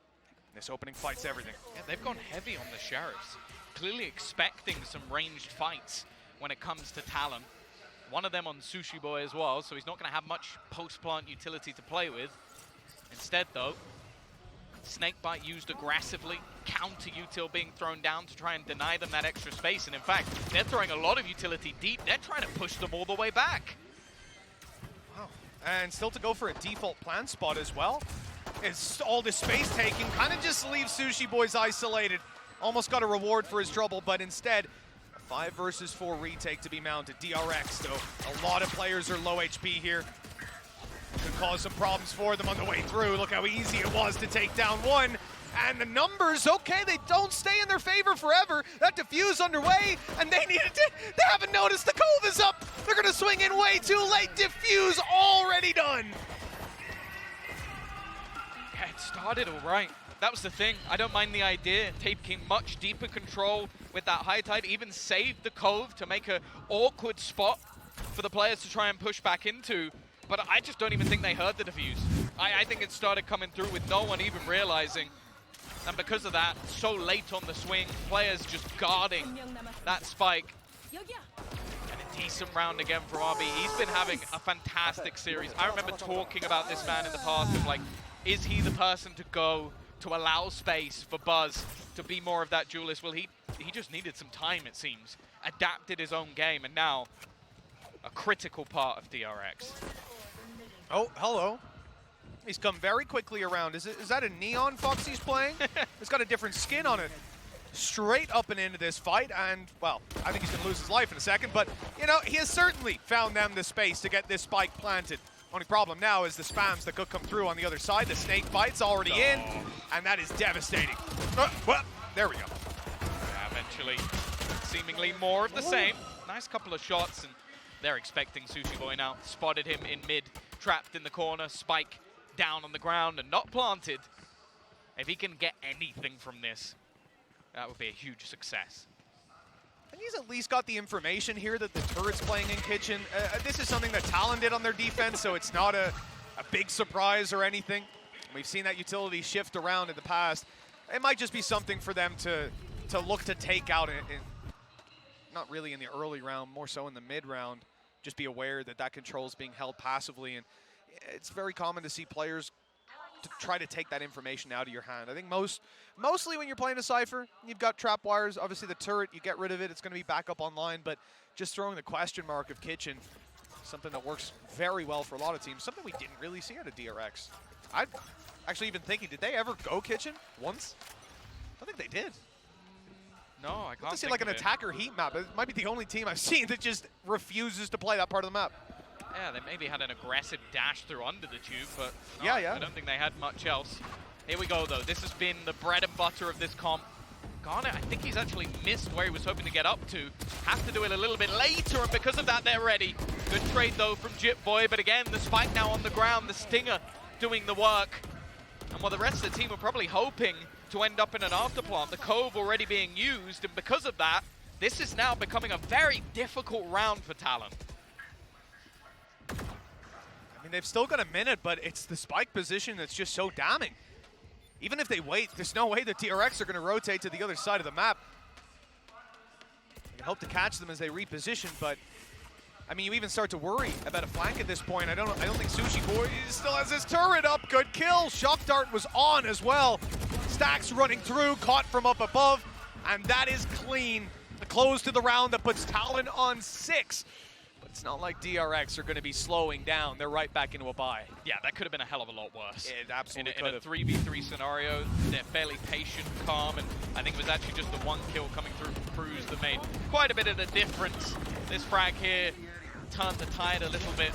This opening fight's everything. Yeah, they've gone heavy on the Sheriffs, clearly expecting some ranged fights when it comes to Talon. One of them on Sushi Boy as well, so he's not going to have much post-plant utility to play with. Instead, though, Snakebite used aggressively, counter-util being thrown down to try and deny them that extra space. And in fact, they're throwing a lot of utility deep. They're trying to push them all the way back. Wow. And still to go for a default plant spot as well. It's all this space taking, kind of just leaves Sushi Boys isolated. Almost got a reward for his trouble, but instead, a 5 versus 4 retake to be mounted. DRX, though, a lot of players are low HP here. Could cause some problems for them on the way through. Look how easy it was to take down one. And the numbers, okay, they don't stay in their favor forever. That diffuse underway, and they needed to, they haven't noticed the cove is up. They're gonna swing in way too late. Diffuse already done. Yeah, it started all right. That was the thing. I don't mind the idea. Taking much deeper control with that high tide, even saved the cove to make an awkward spot for the players to try and push back into. But I just don't even think they heard the defuse. I think it started coming through with no one even realizing. And because of that, so late on the swing, players just guarding that spike. And a decent round again for RB. He's been having a fantastic series. I remember talking about this man in the past of like, is he the person to go to allow space for Buzz to be more of that duelist? Well, he just needed some time, it seems. Adapted his own game, and now a critical part of DRX. Oh, hello. He's come very quickly around. Is that a Neon Fox he's playing? It's got a different skin on it. Straight up and into this fight, and, well, I think he's going to lose his life in a second, but, you know, he has certainly found them the space to get this spike planted. Only problem now is the spams that could come through on the other side. The snake bite's already in, and that is devastating. Well, there we go. Yeah, eventually, seemingly more of the same. Nice couple of shots, and they're expecting Sushi Boy now. Spotted him in mid, trapped in the corner, spike down on the ground and not planted. If he can get anything from this, that would be a huge success. And he's at least got the information here that the turret's playing in kitchen. This is something that Talon did on their defense, so it's not a big surprise or anything. We've seen that utility shift around in the past. It might just be something for them to look to take out, not really in the early round, more so in the mid round. Just be aware that that control is being held passively, and it's very common to see players to try to take that information out of your hand. I think mostly when you're playing a Cypher, you've got trap wires. Obviously the turret, you get rid of it, it's going to be back up online, but just throwing the question mark of kitchen, something that works very well for a lot of teams, something we didn't really see out of DRX. I'm actually even thinking, did they ever go kitchen once? I don't think they did. No, I can't see like an attacker heat map. It might be the only team I've seen that just refuses to play that part of the map. Yeah, they maybe had an aggressive dash through under the tube, but no, yeah. I don't think they had much else. Here we go, though. This has been the bread and butter of this comp. Garnet, I think he's actually missed where he was hoping to get up to. Has to do it a little bit later, and because of that, they're ready. Good trade, though, from Jip Boy, but again, the spike now on the ground, the Stinger doing the work. And while the rest of the team were probably hoping to end up in an afterplant, the Cove already being used, and because of that, this is now becoming a very difficult round for Talon. I mean, they've still got a minute, but it's the spike position that's just so damning. Even if they wait, there's no way the DRX are going to rotate to the other side of the map. You can hope to catch them as they reposition, but I mean, you even start to worry about a flank at this point. I don't think Sushi Boy still has his turret up. Good kill. Shock Dart was on as well. Stacks running through, caught from up above, and that is clean. The close to the round that puts Talon on 6. But it's not like DRX are going to be slowing down. They're right back into a bye. Yeah, that could have been a hell of a lot worse. It absolutely in a 3v3 scenario, they're fairly patient, calm, and I think it was actually just the one kill coming through from Cruz that made quite a bit of the difference. This frag here turned the tide a little bit.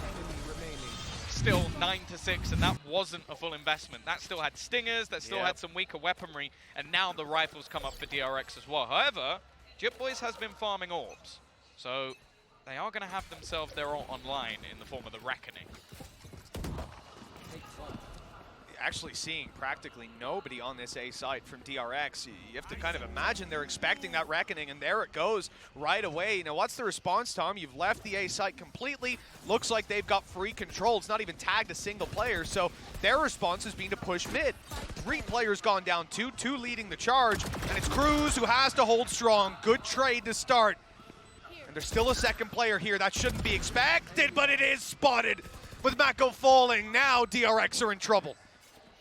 Still 9-6, and that wasn't a full investment. That still had stingers, that still had some weaker weaponry, and now the rifles come up for DRX as well. However, JittBoys has been farming orbs, so they are going to have themselves their ult online in the form of the Reckoning. Actually seeing practically nobody on this A site from DRX. You have to kind of imagine they're expecting that Reckoning, and there it goes right away. Now, what's the response, Tom? You've left the A site completely. Looks like they've got free control. It's not even tagged a single player, so their response has been to push mid. 3 players gone down, 2 leading the charge, and it's Cruz who has to hold strong. Good trade to start. And there's still a second player here. That shouldn't be expected, but it is spotted. With Mako falling, now DRX are in trouble.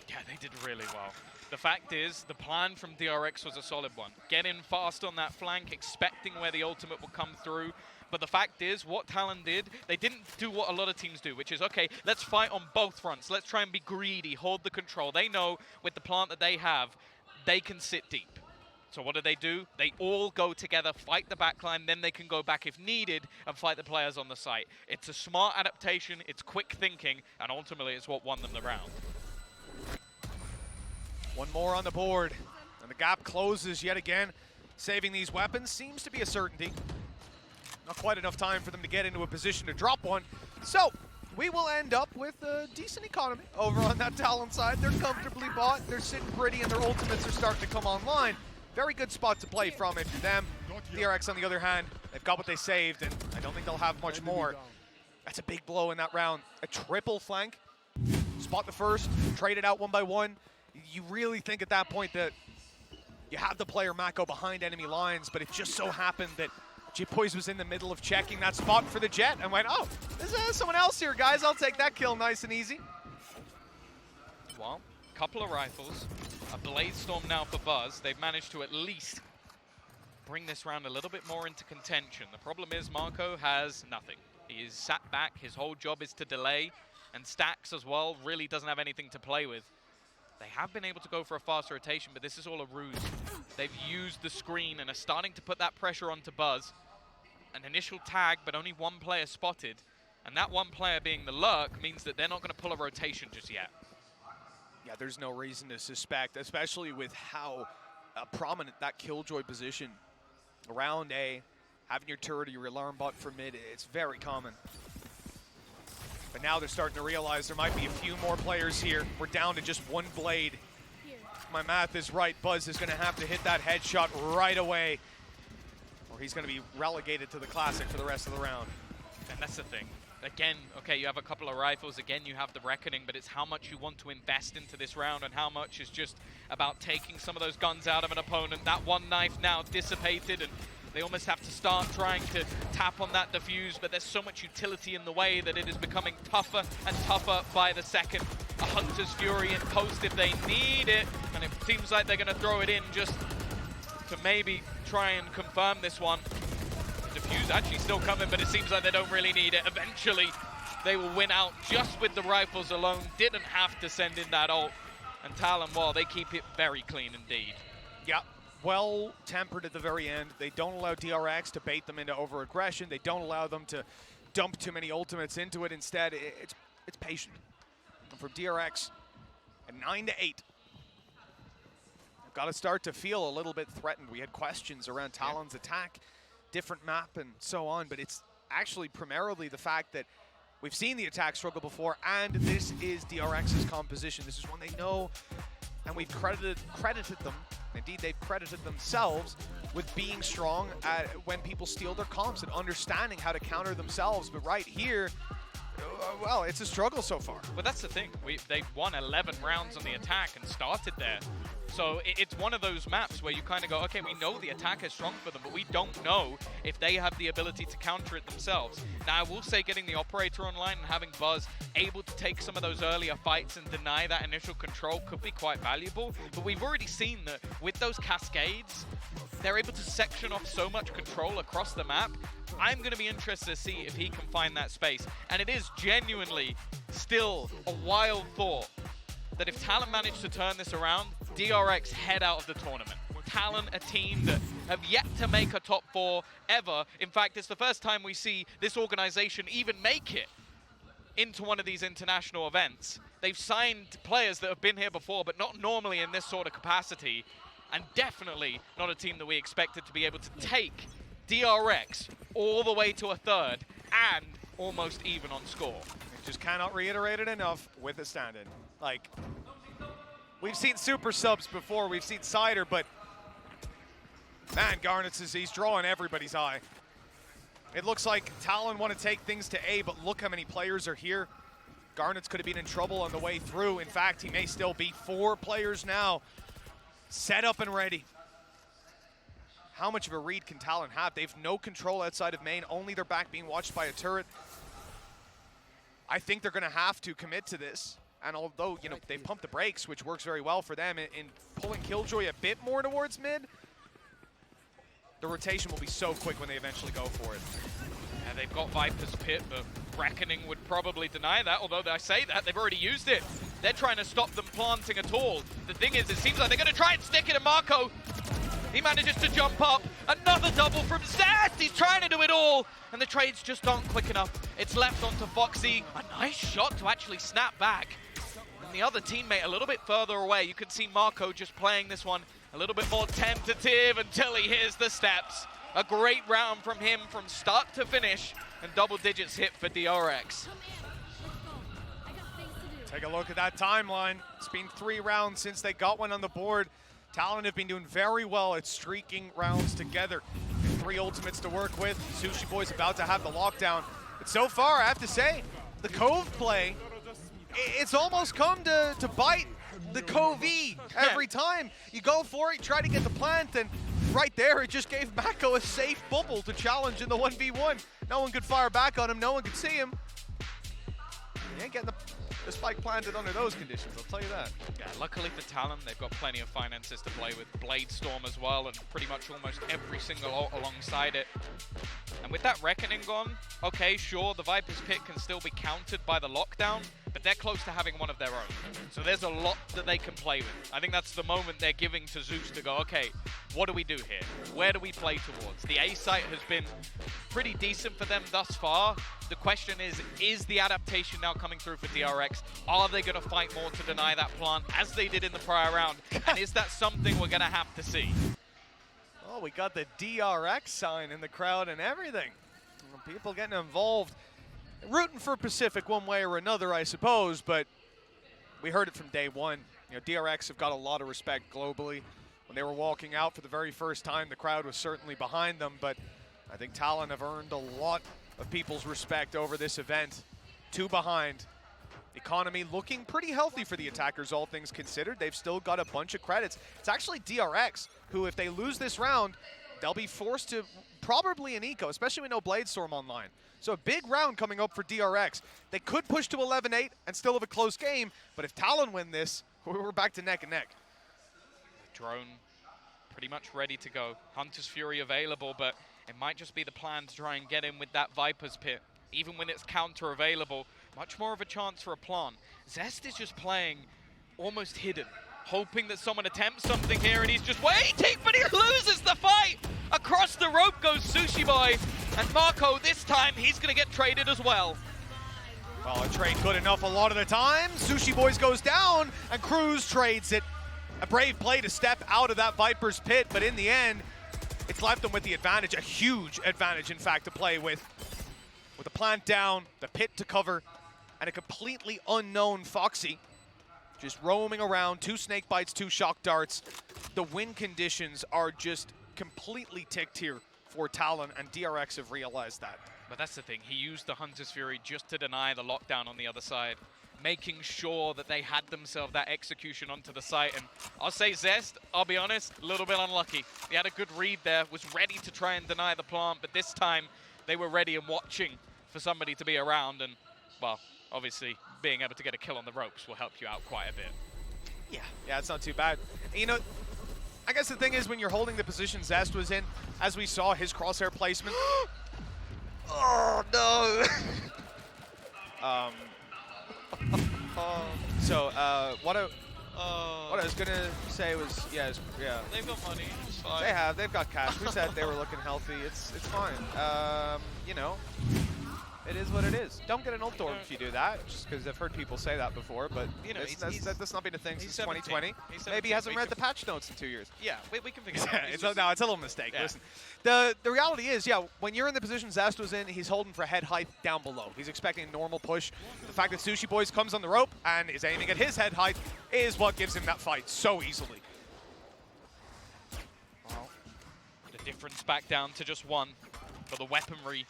Yeah, they did really well. The fact is, the plan from DRX was a solid one. Get in fast on that flank, expecting where the ultimate will come through. But the fact is, what Talon did, they didn't do what a lot of teams do, which is, okay, let's fight on both fronts. Let's try and be greedy, hold the control. They know with the plant that they have, they can sit deep. So what do? They all go together, fight the backline, then they can go back if needed and fight the players on the site. It's a smart adaptation, it's quick thinking, and ultimately it's what won them the round. One more on the board, and the gap closes yet again. Saving these weapons seems to be a certainty. Not quite enough time for them to get into a position to drop one. So, we will end up with a decent economy over on that Talon side. They're comfortably bought, they're sitting pretty, and their ultimates are starting to come online. Very good spot to play from if you're them. DRX, on the other hand, they've got what they saved, and I don't think they'll have much more. That's a big blow in that round. A triple flank. Spot the first, trade it out 1 by 1. You really think at that point that you have the player Mako behind enemy lines, but it just so happened that JittBoys was in the middle of checking that spot for the Jet and went, oh, there's someone else here, guys. I'll take that kill nice and easy. Well, couple of rifles, a Blade Storm now for Buzz. They've managed to at least bring this round a little bit more into contention. The problem is Mako has nothing. He is sat back. His whole job is to delay, and Stacks as well really doesn't have anything to play with. They have been able to go for a fast rotation, but this is all a ruse. They've used the screen and are starting to put that pressure onto Buzz. An initial tag, but only 1 player spotted. And that 1 player being the Lurk means that they're not going to pull a rotation just yet. Yeah, there's no reason to suspect, especially with how prominent that Killjoy position around A, having your turret or your alarm bot for mid, it's very common. But now they're starting to realize there might be a few more players here. We're down to just 1 blade. If my math is right, Buzz is going to have to hit that headshot right away, or he's going to be relegated to the Classic for the rest of the round. And that's the thing. Again, okay, you have a couple of rifles. Again, you have the Reckoning, but it's how much you want to invest into this round and how much is just about taking some of those guns out of an opponent. That 1 knife now dissipated, and they almost have to start trying to tap on that defuse, but there's so much utility in the way that it is becoming tougher and tougher by the second. A Hunter's Fury in post if they need it, and it seems like they're going to throw it in just to maybe try and confirm this one. Defuse actually still coming, but it seems like they don't really need it. Eventually, they will win out just with the rifles alone. Didn't have to send in that ult. And Talon, well, they keep it very clean indeed. Yeah. Well tempered at the very end. They don't allow DRX to bait them into over-aggression. They don't allow them to dump too many ultimates into it. Instead, it's patient. And from DRX, at 9-8, they've got to start to feel a little bit threatened. We had questions around Talon's attack, different map and so on, but it's actually primarily the fact that we've seen the attack struggle before, and this is DRX's composition. This is one they know, and we've credited them. Indeed, they've credited themselves with being strong at when people steal their comps and understanding how to counter themselves. But right here, well, it's a struggle so far. But that's the thing. They've won 11 rounds on the attack and started there. So it's one of those maps where you kind of go, okay, we know the attack is strong for them, but we don't know if they have the ability to counter it themselves. Now, I will say getting the operator online and having Buzz able to take some of those earlier fights and deny that initial control could be quite valuable. But we've already seen that with those cascades, they're able to section off so much control across the map I'm going to be interested to see if he can find that space. And it is genuinely still a wild thought that if Talon managed to turn this around, DRX head out of the tournament. Talon, a team that have yet to make a top 4 ever. In fact, it's the first time we see this organization even make it into one of these international events. They've signed players that have been here before, but not normally in this sort of capacity, and definitely not a team that we expected to be able to take DRX all the way to a third and almost even on score. Just cannot reiterate it enough with a stand-in. Like, we've seen super subs before, we've seen Cider, but man, Garnets he's drawing everybody's eye. It looks like Talon want to take things to A, but look how many players are here. Garnets could have been in trouble on the way through. In fact, he may still be 4 players now, set up and ready. How much of a read can Talon have? They have no control outside of main, only their back being watched by a turret. I think they're going to have to commit to this. And although, you know, they pumped the brakes, which works very well for them in pulling Killjoy a bit more towards mid, the rotation will be so quick when they eventually go for it. And they've got Viper's Pit, but Reckoning would probably deny that, although I say that, they've already used it. They're trying to stop them planting at all. The thing is, it seems like they're going to try and stick it at Marco. He manages to jump up. Another double from Zest. He's trying to do it all, and the trades just aren't quick enough. It's left onto Foxy. A nice shot to actually snap back. And the other teammate a little bit further away. You can see Marco just playing this one a little bit more tentative until he hears the steps. A great round from him from start to finish, and double digits hit for DRX. Take a look at that timeline. It's been 3 rounds since they got one on the board. Talon have been doing very well at streaking rounds together. 3 ultimates to work with. Sushi Boy's about to have the lockdown. But so far, I have to say, the Cove play, it's almost come to bite the Cove every time. You go for it, you try to get the plant, and right there, it just gave Mako a safe bubble to challenge in the 1v1. No one could fire back on him, no one could see him. He ain't getting the spike planted under those conditions, I'll tell you that. Yeah, luckily for Talon, they've got plenty of finances to play with. Blade Storm as well, and pretty much almost every single ult alongside it. And with that Reckoning gone, okay, sure, the Viper's Pit can still be countered by the lockdown, but they're close to having one of their own. So there's a lot that they can play with. I think that's the moment they're giving to Zeus to go, okay, what do we do here? Where do we play towards? The A site has been pretty decent for them thus far. The question is the adaptation now coming through for DRX? Are they going to fight more to deny that plant as they did in the prior round? And is that something we're going to have to see? Oh, we got the DRX sign in the crowd and everything. People getting involved. Rooting for Pacific one way or another, I suppose, but we heard it from day one. You know, DRX have got a lot of respect globally. When they were walking out for the very first time, the crowd was certainly behind them, but I think Talon have earned a lot of people's respect over this event. 2 behind. Economy looking pretty healthy for the attackers, all things considered. They've still got a bunch of credits. It's actually DRX, who if they lose this round, they'll be forced to probably an eco, especially with no Blade Storm online. So a big round coming up for DRX. They could push to 11-8 and still have a close game, but if Talon win this, we're back to neck and neck. Drone pretty much ready to go. Hunter's Fury available, but it might just be the plan to try and get in with that Viper's Pit. Even when it's counter available, much more of a chance for a plant. Zest is just playing almost hidden, hoping that someone attempts something here, and he's just waiting, but he loses the fight! Across the rope goes Sushi Boy, and Marco, this time, he's gonna get traded as well. Well, a trade good enough a lot of the time. Sushi Boys goes down, and Cruz trades it. A brave play to step out of that Viper's Pit, but in the end, it's left them with the advantage, a huge advantage, in fact, to play with. With the plant down, the pit to cover, and a completely unknown Foxy just roaming around. 2 snake bites, 2 shock darts. The win conditions are just completely ticked here for Talon, and DRX have realized that. But that's the thing, he used the Hunter's Fury just to deny the lockdown on the other side, making sure that they had themselves that execution onto the site. And I'll say Zest, I'll be honest, a little bit unlucky. He had a good read there, was ready to try and deny the plant, but this time they were ready and watching for somebody to be around, and, well, obviously being able to get a kill on the ropes will help you out quite a bit. Yeah, it's not too bad. You know, I guess the thing is when you're holding the position Zest was in, as we saw his crosshair placement, Oh, no. So, what I was gonna say was, yeah. They've got money. It's fine. They've got cash. We said they were looking healthy. It's fine. You know, it is what it is. Don't get an ult dorm if you do that, just because I've heard people say that before. But you know, that's not been a thing since 2020. Maybe he hasn't read the patch notes in 2 years. Yeah, we can figure it out. It's a little mistake. Yeah. Listen, the reality is, yeah, when you're in the position Zest was in, he's holding for head height down below. He's expecting a normal push. The fact that Sushi Boys comes on the rope and is aiming at his head height is what gives him that fight so easily. Well, the difference back down to just 1, but the weaponry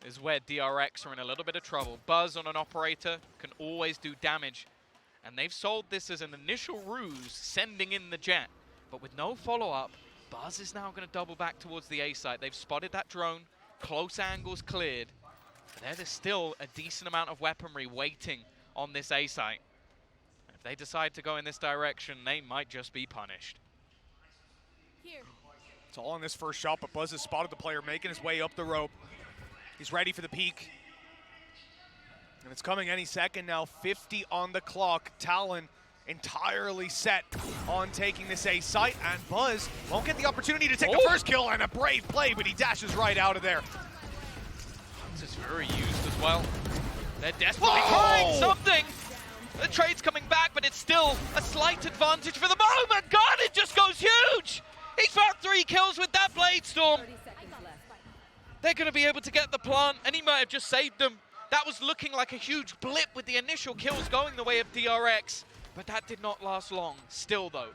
is where DRX are in a little bit of trouble. Buzz on an operator can always do damage, and they've sold this as an initial ruse, sending in the jet, but with no follow-up, Buzz is now going to double back towards the A site. They've spotted that drone, close angles cleared, but there's still a decent amount of weaponry waiting on this A site. If they decide to go in this direction, they might just be punished. It's all on this first shot, but Buzz has spotted the player making his way up the rope. He's ready for the peak. And it's coming any second now. 50 on the clock. Talon entirely set on taking this A site, and Buzz won't get the opportunity to take the first kill, and a brave play, but he dashes right out of there. This is very used as well. They're desperately trying something. The trade's coming back, but it's still a slight advantage for the moment. God, it just goes huge. He's found 3 kills with that Blade Storm. They're going to be able to get the plant, and he might have just saved them. That was looking like a huge blip with the initial kills going the way of DRX, but that did not last long. Still, though,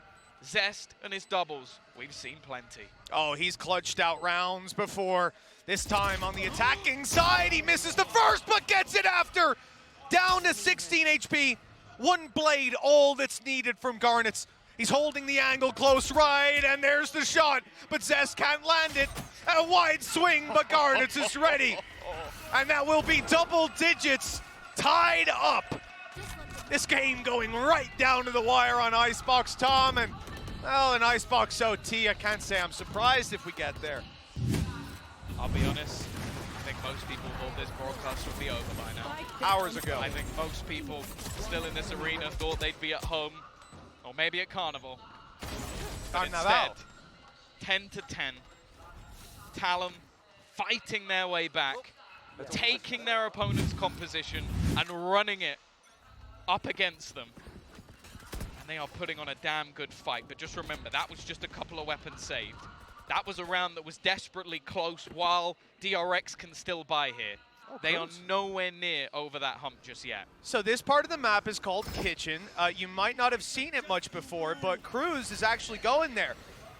Zest and his doubles, we've seen plenty. Oh, he's clutched out rounds before. This time on the attacking side, he misses the first, but gets it after. Down to 16 HP. 1 blade, all that's needed from Garnets. He's holding the angle close right, and there's the shot, but Zest can't land it. A wide swing, but Garnets is ready. And that will be double digits, tied up. This game going right down to the wire on Icebox, Tom, and, well, an Icebox OT, I can't say I'm surprised if we get there. I'll be honest, I think most people thought this broadcast would be over by now. Hours ago. I think most people still in this arena thought they'd be at home, or maybe at Carnival. But instead, 10-10. Talon fighting their way back, taking their opponent's composition and running it up against them. And they are putting on a damn good fight. But just remember, that was just a couple of weapons saved. That was a round that was desperately close while DRX can still buy here. They are nowhere near over that hump just yet. So this part of the map is called Kitchen. You might not have seen it much before, but Cruz is actually going there.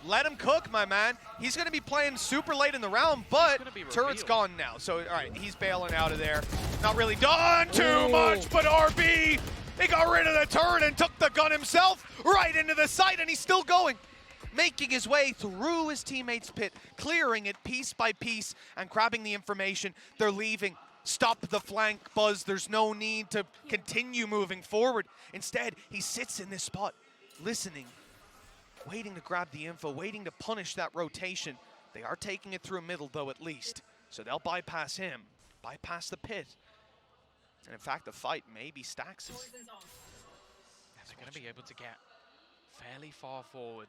Let him cook, my man. He's going to be playing super late in the round, but turret's gone now. So, all right, he's bailing out of there. Not really done too much, but RB, he got rid of the turret and took the gun himself right into the site, and he's still going. Making his way through his teammates' pit, clearing it piece by piece, and grabbing the information. They're leaving. Stop the flank, Buzz. There's no need to continue moving forward. Instead, he sits in this spot, listening, waiting to grab the info, waiting to punish that rotation. They are taking it through middle, though, at least. So they'll bypass him, bypass the pit. And in fact, the fight maybe stacks us. They're going to be able to get fairly far forward.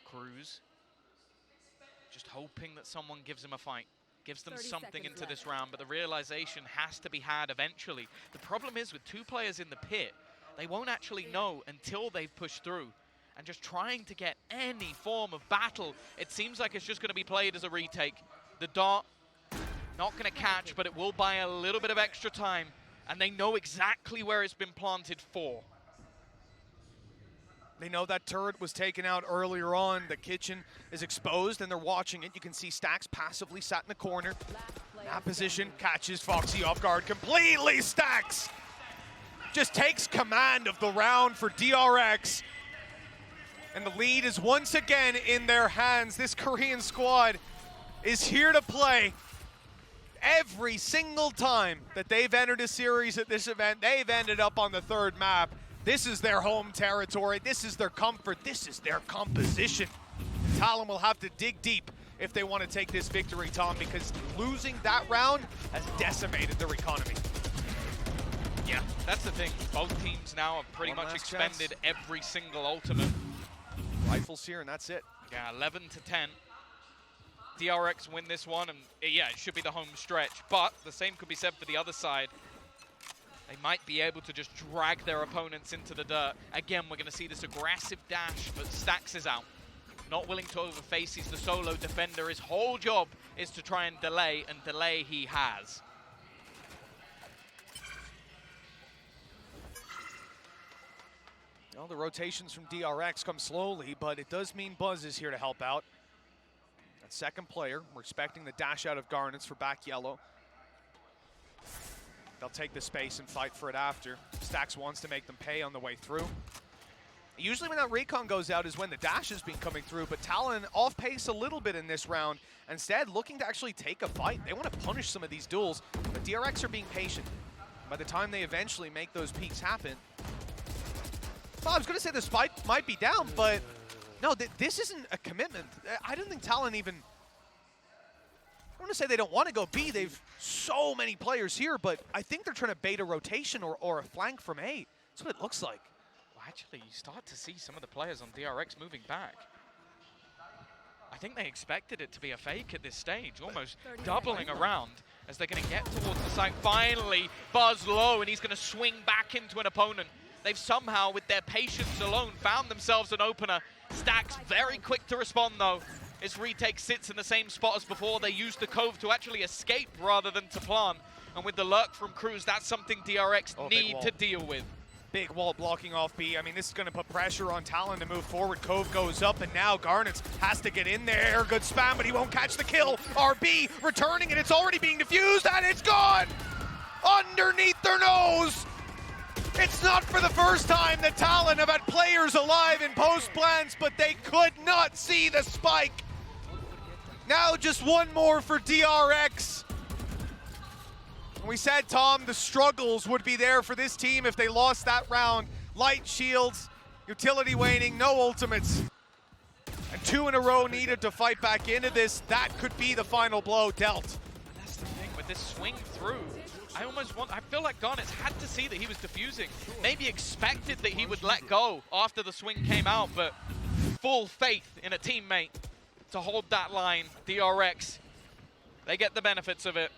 Cruz, just hoping that someone gives him a fight, gives them something into this round, but the realization has to be had eventually. The problem is with 2 players in the pit, they won't actually know until they've pushed through. And just trying to get any form of battle, it seems like it's just going to be played as a retake. The dart, not going to catch, but it will buy a little bit of extra time. And they know exactly where it's been planted for. They know that turret was taken out earlier on. The kitchen is exposed, and they're watching it. You can see Stacks passively sat in the corner. That position catches Foxy off guard completely. Stacks just takes command of the round for DRX. And the lead is once again in their hands. This Korean squad is here to play. Every single time that they've entered a series at this event, they've ended up on the 3rd map. This is their home territory. This is their comfort. This is their composition. Talon will have to dig deep if they want to take this victory, Tom, because losing that round has decimated their economy. Yeah, that's the thing. Both teams now have pretty much expended every single ultimate. Rifles here, and that's it. Yeah, 11 to 10. DRX win this one, and yeah, it should be the home stretch. But the same could be said for the other side. They might be able to just drag their opponents into the dirt. Again, we're going to see this aggressive dash, but Stax is out. Not willing to overface. He's the solo defender. His whole job is to try and delay he has. Well, the rotations from DRX come slowly, but it does mean Buzz is here to help out. That second player, we're expecting the dash out of Garnets for back yellow. They'll take the space and fight for it after. Stax wants to make them pay on the way through. Usually when that recon goes out is when the dash has been coming through, but Talon off pace a little bit in this round. Instead, looking to actually take a fight. They want to punish some of these duels, but DRX are being patient. By the time they eventually make those peaks happen, well, I was going to say the spike might be down, but no, this isn't a commitment. I don't think Talon even... I want to say they don't want to go B. They've so many players here, but I think they're trying to bait a rotation or a flank from A. That's what it looks like. Well, actually, you start to see some of the players on DRX moving back. I think they expected it to be a fake at this stage, almost doubling around as they're going to get towards the site. Finally, Buzz low, and he's going to swing back into an opponent. They've somehow, with their patience alone, found themselves an opener. Stax very quick to respond, though. His retake sits in the same spot as before. They used the Cove to actually escape rather than to plan. And with the lurk from Cruz, that's something DRX need to deal with. Big wall blocking off B. I mean, this is going to put pressure on Talon to move forward. Cove goes up, and now Garnets has to get in there. Good spam, but he won't catch the kill. RB returning, and it's already being diffused, and it's gone! Underneath their nose! It's not for the first time that Talon have had players alive in post plans, but they could not see the spike. Now just one more for DRX. We said, Tom, the struggles would be there for this team if they lost that round. Light shields, utility waning, no ultimates. And 2 in a row needed to fight back into this. That could be the final blow dealt. That's the thing with this swing through. I feel like Garnets had to see that he was diffusing. Maybe expected that he would let go after the swing came out, but full faith in a teammate to hold that line. DRX, they get the benefits of it.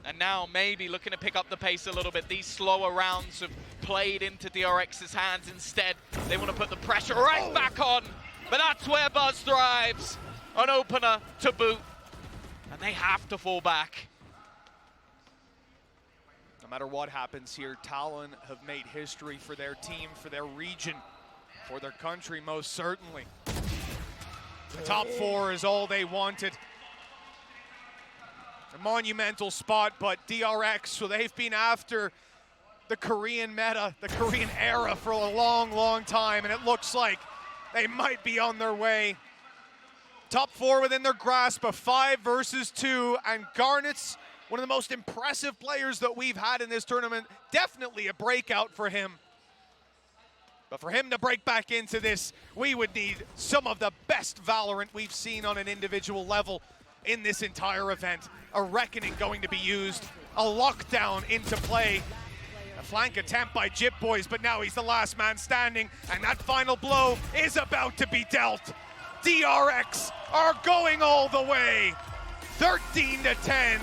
And now maybe looking to pick up the pace a little bit. These slower rounds have played into DRX's hands. Instead, they want to put the pressure right back on. But that's where Buzz thrives. An opener to boot. And they have to fall back. No matter what happens here, Talon have made history for their team, for their region, for their country, most certainly. The top 4 is all they wanted. A monumental spot, but DRX, so they've been after the Korean meta, the Korean era for a long, long time, and it looks like they might be on their way. Top 4 within their grasp, a 5 versus 2, and Garnets, one of the most impressive players that we've had in this tournament. Definitely a breakout for him. But for him to break back into this, we would need some of the best Valorant we've seen on an individual level in this entire event. A reckoning going to be used, a lockdown into play. A flank attempt by Jip Boys, but now he's the last man standing, and that final blow is about to be dealt. DRX are going all the way, 13 to 10.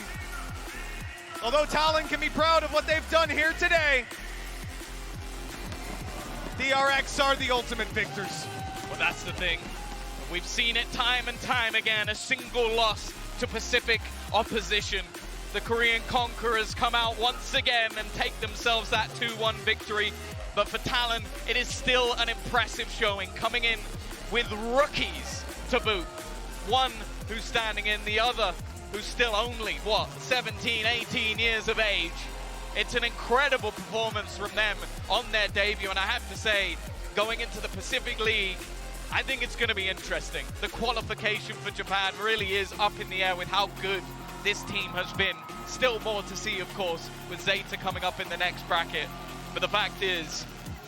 Although Talon can be proud of what they've done here today, DRX are the ultimate victors. Well, that's the thing. We've seen it time and time again, a single loss to Pacific opposition. The Korean Conquerors come out once again and take themselves that 2-1 victory. But for Talon, it is still an impressive showing, coming in with rookies to boot. One who's standing in, the other who's still only, 17, 18 years of age. It's an incredible performance from them on their debut, and I have to say, going into the Pacific League, I think it's going to be interesting. The qualification for Japan really is up in the air with how good this team has been. Still more to see, of course, with Zeta coming up in the next bracket. But the fact is,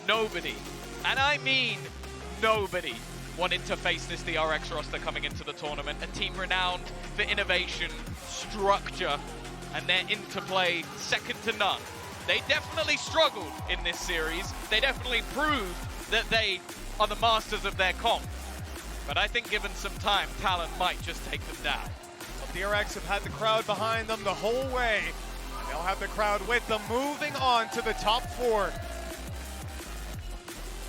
nobody, and I mean nobody, wanted to face this DRX roster coming into the tournament. A team renowned for innovation, structure, and their interplay second to none. They definitely struggled in this series. They definitely proved that they are the masters of their comp. But I think given some time, Talon might just take them down. Well, DRX have had the crowd behind them the whole way. And they'll have the crowd with them, moving on to the top 4.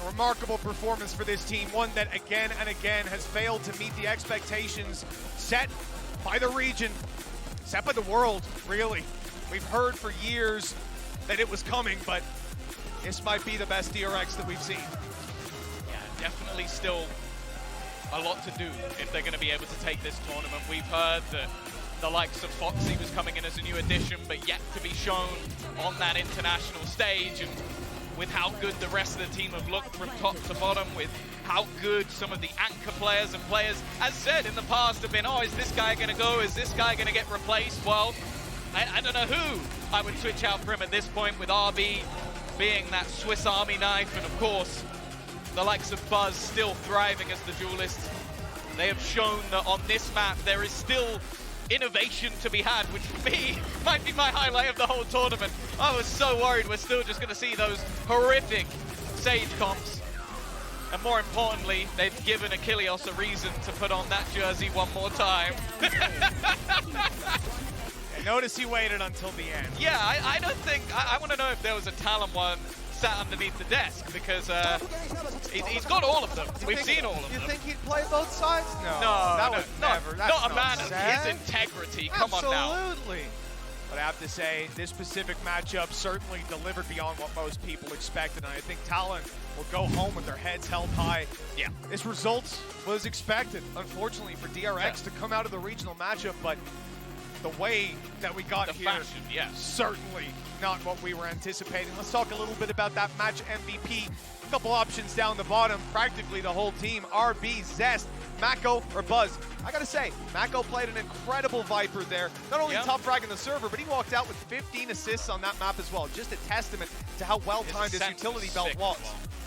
A remarkable performance for this team, one that again and again has failed to meet the expectations set by the region, set by the world, really. We've heard for years that it was coming, but this might be the best DRX that we've seen. Yeah, definitely still a lot to do if they're going to be able to take this tournament. We've heard that the likes of Foxy was coming in as a new addition, but yet to be shown on that international stage, and with how good the rest of the team have looked from top to bottom, with how good some of the anchor players and players, as said in the past, have been, oh, is this guy going to go? Is this guy going to get replaced? Well, I don't know who I would switch out for him at this point, with RB being that Swiss Army knife, and of course, the likes of Buzz still thriving as the duelists. They have shown that on this map there is still innovation to be had, which for me might be my highlight of the whole tournament. I was so worried we're still just going to see those horrific Sage comps. And more importantly, they've given Achilles a reason to put on that jersey one more time. I notice he waited until the end. Yeah, I don't think, I want to know if there was a Talon one sat underneath the desk, because he's got all of them. We've seen all of them. You think he'd play both sides? No, that would never. That's not a man of nonsense. his integrity. Come on now. Absolutely. But I have to say, this specific matchup certainly delivered beyond what most people expected, and I think Talon will go home with their heads held high. Yeah. This result was expected, unfortunately, for DRX to come out of the regional matchup, but the way that we got here, fashion, yes. certainly not what we were anticipating. Let's talk a little bit about that match MVP. A couple options down the bottom, practically the whole team. RB, Zest, Mako, or Buzz. I gotta say, Mako played an incredible Viper there. Not only top fragging the server, but he walked out with 15 assists on that map as well. Just a testament to how well-timed his utility belt was.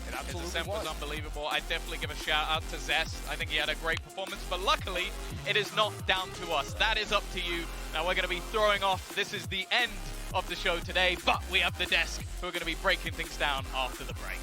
It absolutely His ascent was unbelievable. I'd definitely give a shout out to Zest. I think he had a great performance, but luckily, it is not down to us. That is up to you. Now we're going to be throwing off. This is the end of the show today, but we have the desk who are going to be breaking things down after the break.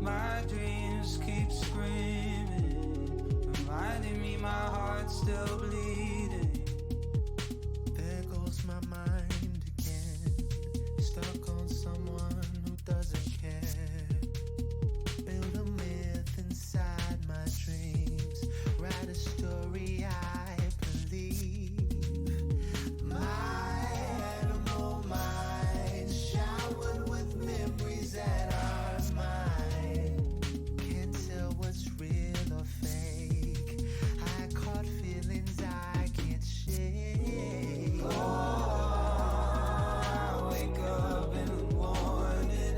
My dreams keep screaming, reminding me still bleeding. There goes my mind again. Stuck on someone who doesn't care. Build a myth inside my dreams. Write a story I believe. My animal mind showered with memories that are mine. Can't tell what's real or fake. I caught feelings I can't shake. Oh, I wake up in the morning,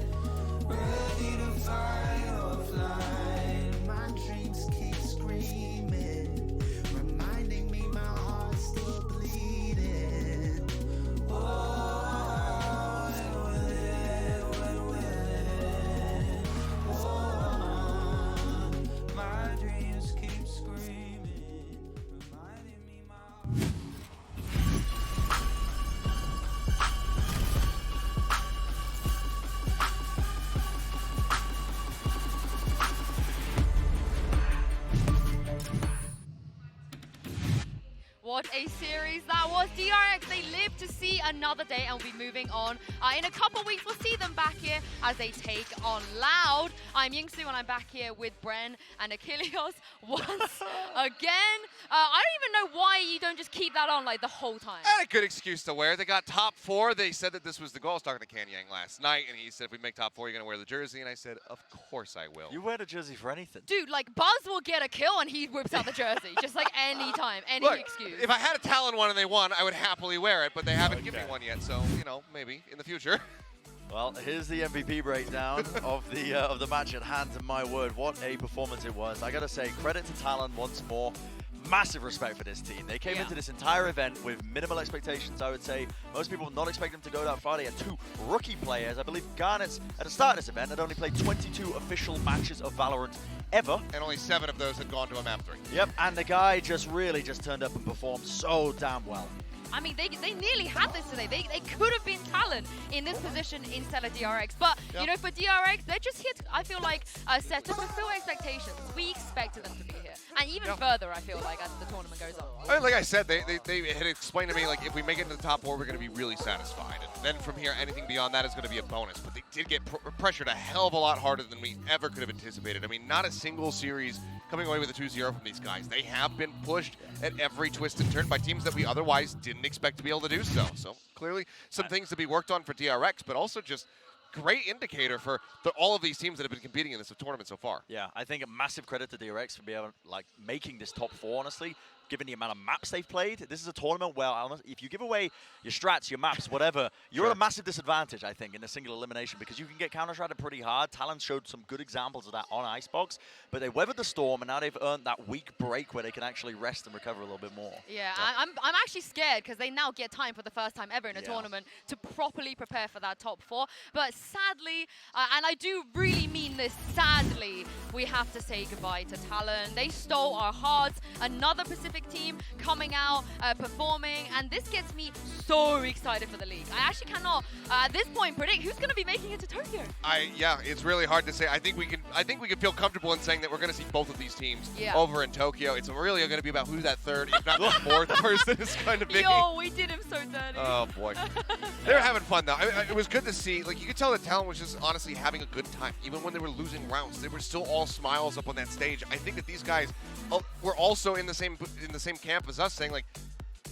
ready to fight or flight. My dreams keep screaming, reminding me my heart's still bleeding. Oh, when will it, when will it? Oh, my dreams keep screaming, reminding me my What a series that was. DRX, they live to see another day and will be moving on. In a couple weeks, we'll see them back here as they take on Loud. I'm Yingsu and I'm back here with Bren and Achilles once again. I don't even know why you don't just keep that on like the whole time. And a good excuse to wear. They got top 4. They said that this was the goal. I was talking to Kan Yang last night, and he said, if we make top 4, you're going to wear the jersey. And I said, of course I will. You wear the jersey for anything. Dude, like Buzz will get a kill and he whips out the jersey. Just like any time, any Look, excuse. if I had a Talon one and they won, I would happily wear it, but they haven't given me one yet, so, you know, maybe in the future. Well, here's the MVP breakdown of the match at hand, and my word, what a performance it was. I gotta say, credit to Talon once more. Massive respect for this team. They came into this entire event with minimal expectations, I would say. Most people would not expect them to go that far. They had 2 rookie players. I believe Garnet's, at the start of this event, had only played 22 official matches of Valorant ever. And only 7 of those had gone to a map 3. Yep, and the guy just really just turned up and performed so damn well. I mean, they nearly had this today. They could have been Talon in this position instead of DRX. But, you know, for DRX, they're just here, I feel like, set to fulfill expectations. We expected them to be here. And even further, I feel like, as the tournament goes on. Like I said, they had explained to me, like, if we make it into the top 4, we're going to be really satisfied. And then from here, anything beyond that is going to be a bonus. But they did get pressured a hell of a lot harder than we ever could have anticipated. I mean, not a single series coming away with a 2-0 from these guys. They have been pushed at every twist and turn by teams that we otherwise didn't expect to be able to do so. So clearly some things to be worked on for DRX, but also just great indicator for all of these teams that have been competing in this tournament so far. Yeah, I think a massive credit to DRX for being able, like, making this top 4, honestly. Given the amount of maps they've played, this is a tournament where if you give away your strats, your maps, whatever, you're at a massive disadvantage, I think, in a single elimination, because you can get counter-stratted pretty hard. Talon showed some good examples of that on Icebox, but they weathered the storm, and now they've earned that week break where they can actually rest and recover a little bit more. Yeah, I'm actually scared because they now get time for the first time ever in a tournament to properly prepare for that top 4. But sadly, and I do really mean this, sadly, we have to say goodbye to Talon. They stole our hearts. Another Pacific team coming out, performing, and this gets me so excited for the league. I actually cannot, at this point, predict who's going to be making it to Tokyo. Yeah, it's really hard to say. I think we can feel comfortable in saying that we're going to see both of these teams over in Tokyo. It's really going to be about who that 3rd, if not the 4th person is going to be. Yo, we did him so dirty. Oh boy, they were having fun though. It was good to see. Like, you could tell that Talon was just honestly having a good time, even when they were losing rounds. They were still all smiles up on that stage. I think that these guys were also in the same camp as us, saying like,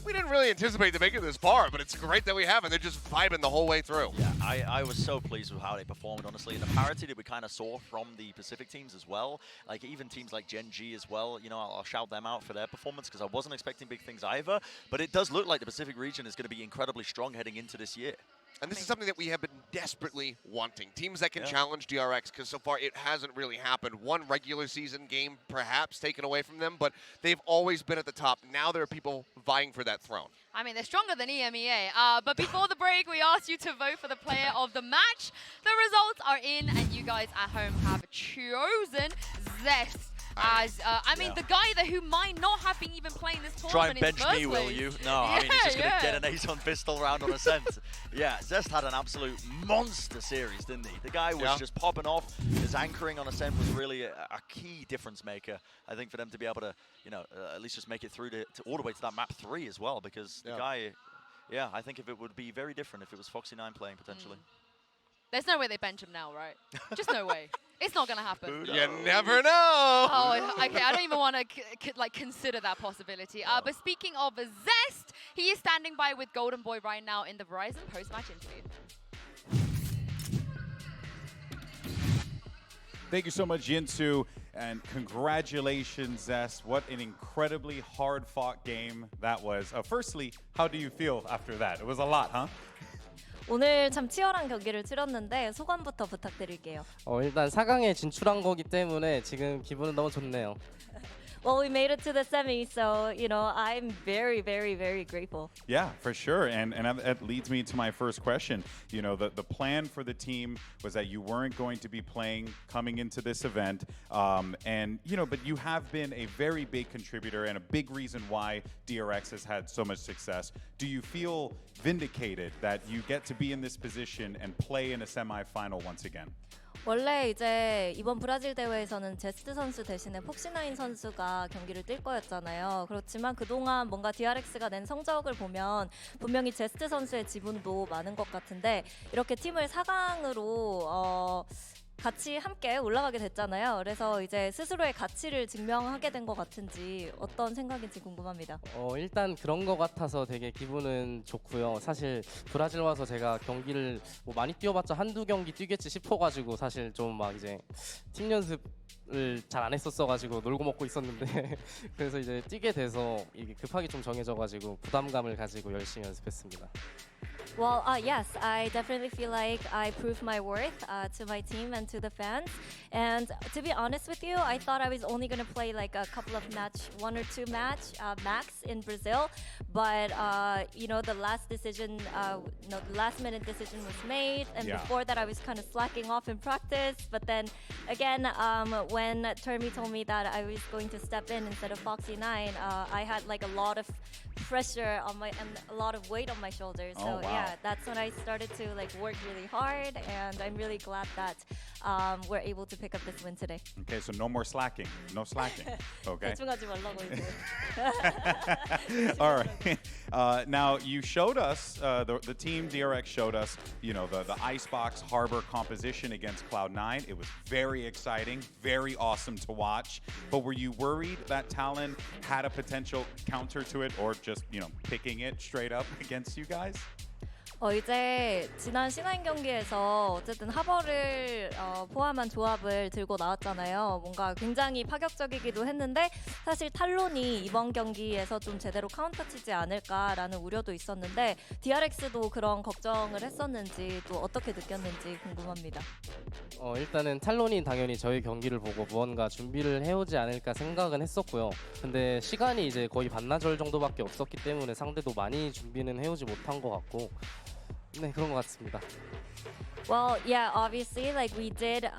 we didn't really anticipate to make it this far, but it's great that we have, and they're just vibing the whole way through. Yeah, I was so pleased with how they performed, honestly, and the parity that we kind of saw from the Pacific teams as well, like even teams like Gen G as well, you know, I'll shout them out for their performance because I wasn't expecting big things either, but it does look like the Pacific region is going to be incredibly strong heading into this year. And this is something that we have been desperately wanting. Teams that can challenge DRX, because so far it hasn't really happened. One regular season game perhaps taken away from them, but they've always been at the top. Now there are people vying for that throne. I mean, they're stronger than EMEA. But before the break, we asked you to vote for the player of the match. The results are in, and you guys at home have chosen Zest. as I mean the guy who might not have been even playing this Try and tournament in bench the first me, will place. you? No, I mean, he's just going to get an ace on pistol round on Ascent. Yeah, Zest had an absolute monster series, didn't he? The guy was just popping off. His anchoring on Ascent was really a key difference maker, I think, for them to be able to, you know, at least just make it through to all the way to that map 3 as well, because the guy, I think if it would be very different if it was Foxy9 playing potentially. There's no way they bench him now, right? Just no way. It's not going to happen. You never know. Oh, okay. I don't even want to like consider that possibility. But speaking of Zest, he is standing by with Golden Boy right now in the Verizon post-match interview. Thank you so much, Jinsu, and congratulations, Zest. What an incredibly hard-fought game that was. Firstly, how do you feel after that? It was a lot, huh? 오늘 참 치열한 경기를 치렀는데 소감부터 부탁드릴게요. 일단 4강에 진출한 거기 때문에 지금 기분은 너무 좋네요. Well, we made it to the semi, so you know I'm very, very, very grateful. Yeah, for sure, and that leads me to my first question. You know, the plan for the team was that you weren't going to be playing coming into this event, and you know, but you have been a very big contributor and a big reason why DRX has had so much success. Do you feel vindicated that you get to be in this position and play in a semifinal once again? 원래 이제 이번 브라질 대회에서는 제스트 선수 대신에 폭시9 선수가 경기를 뛸 거였잖아요. 그렇지만 그동안 뭔가 DRX가 낸 성적을 보면 분명히 제스트 선수의 지분도 많은 것 같은데 이렇게 팀을 4강으로 같이 함께 올라가게 됐잖아요. 그래서 이제 스스로의 가치를 증명하게 된 것 같은지 어떤 생각인지 궁금합니다. 일단 그런 거 같아서 되게 기분은 좋고요. 사실 브라질 와서 제가 경기를 뭐 많이 뛰어봤자 한두 경기 뛰겠지 싶어가지고 사실 좀 막 이제 팀 연습을 잘 안 했었어가지고 놀고 먹고 있었는데 그래서 이제 뛰게 돼서 이게 급하게 좀 정해져가지고 부담감을 가지고 열심히 연습했습니다. Well, yes, I definitely feel like I proved my worth to my team and to the fans. And to be honest with you, I thought I was only going to play like a couple of one or two match max in Brazil. But you know, the last decision, the last minute decision was made. And before that, I was kind of slacking off in practice. But then again, when Termi told me that I was going to step in instead of Foxy9, I had like a lot of pressure on and a lot of weight on my shoulders. So yeah, that's when I started to like work really hard, and I'm really glad that we're able to pick up this win today. Okay, so no more slacking. No slacking. Okay. 대충하지 말라고 이제. All right. Now you showed us the team DRX showed us, you know, the Icebox Harbor composition against Cloud9. It was very exciting, very awesome to watch. But were you worried that Talon had a potential counter to it, or just, you know, picking it straight up against you guys? 이제 지난 C9 경기에서 어쨌든 하버를 포함한 조합을 들고 나왔잖아요. 뭔가 굉장히 파격적이기도 했는데 사실 탈론이 이번 경기에서 좀 제대로 카운터 치지 않을까라는 우려도 있었는데 DRX도 그런 걱정을 했었는지 또 어떻게 느꼈는지 궁금합니다. 일단은 탈론이 당연히 저희 경기를 보고 무언가 준비를 해오지 않을까 생각은 했었고요. 근데 시간이 이제 거의 반나절 정도밖에 없었기 때문에 상대도 많이 준비는 해오지 못한 것 같고 네, 그런 것 같습니다. Well, yeah, obviously, like we did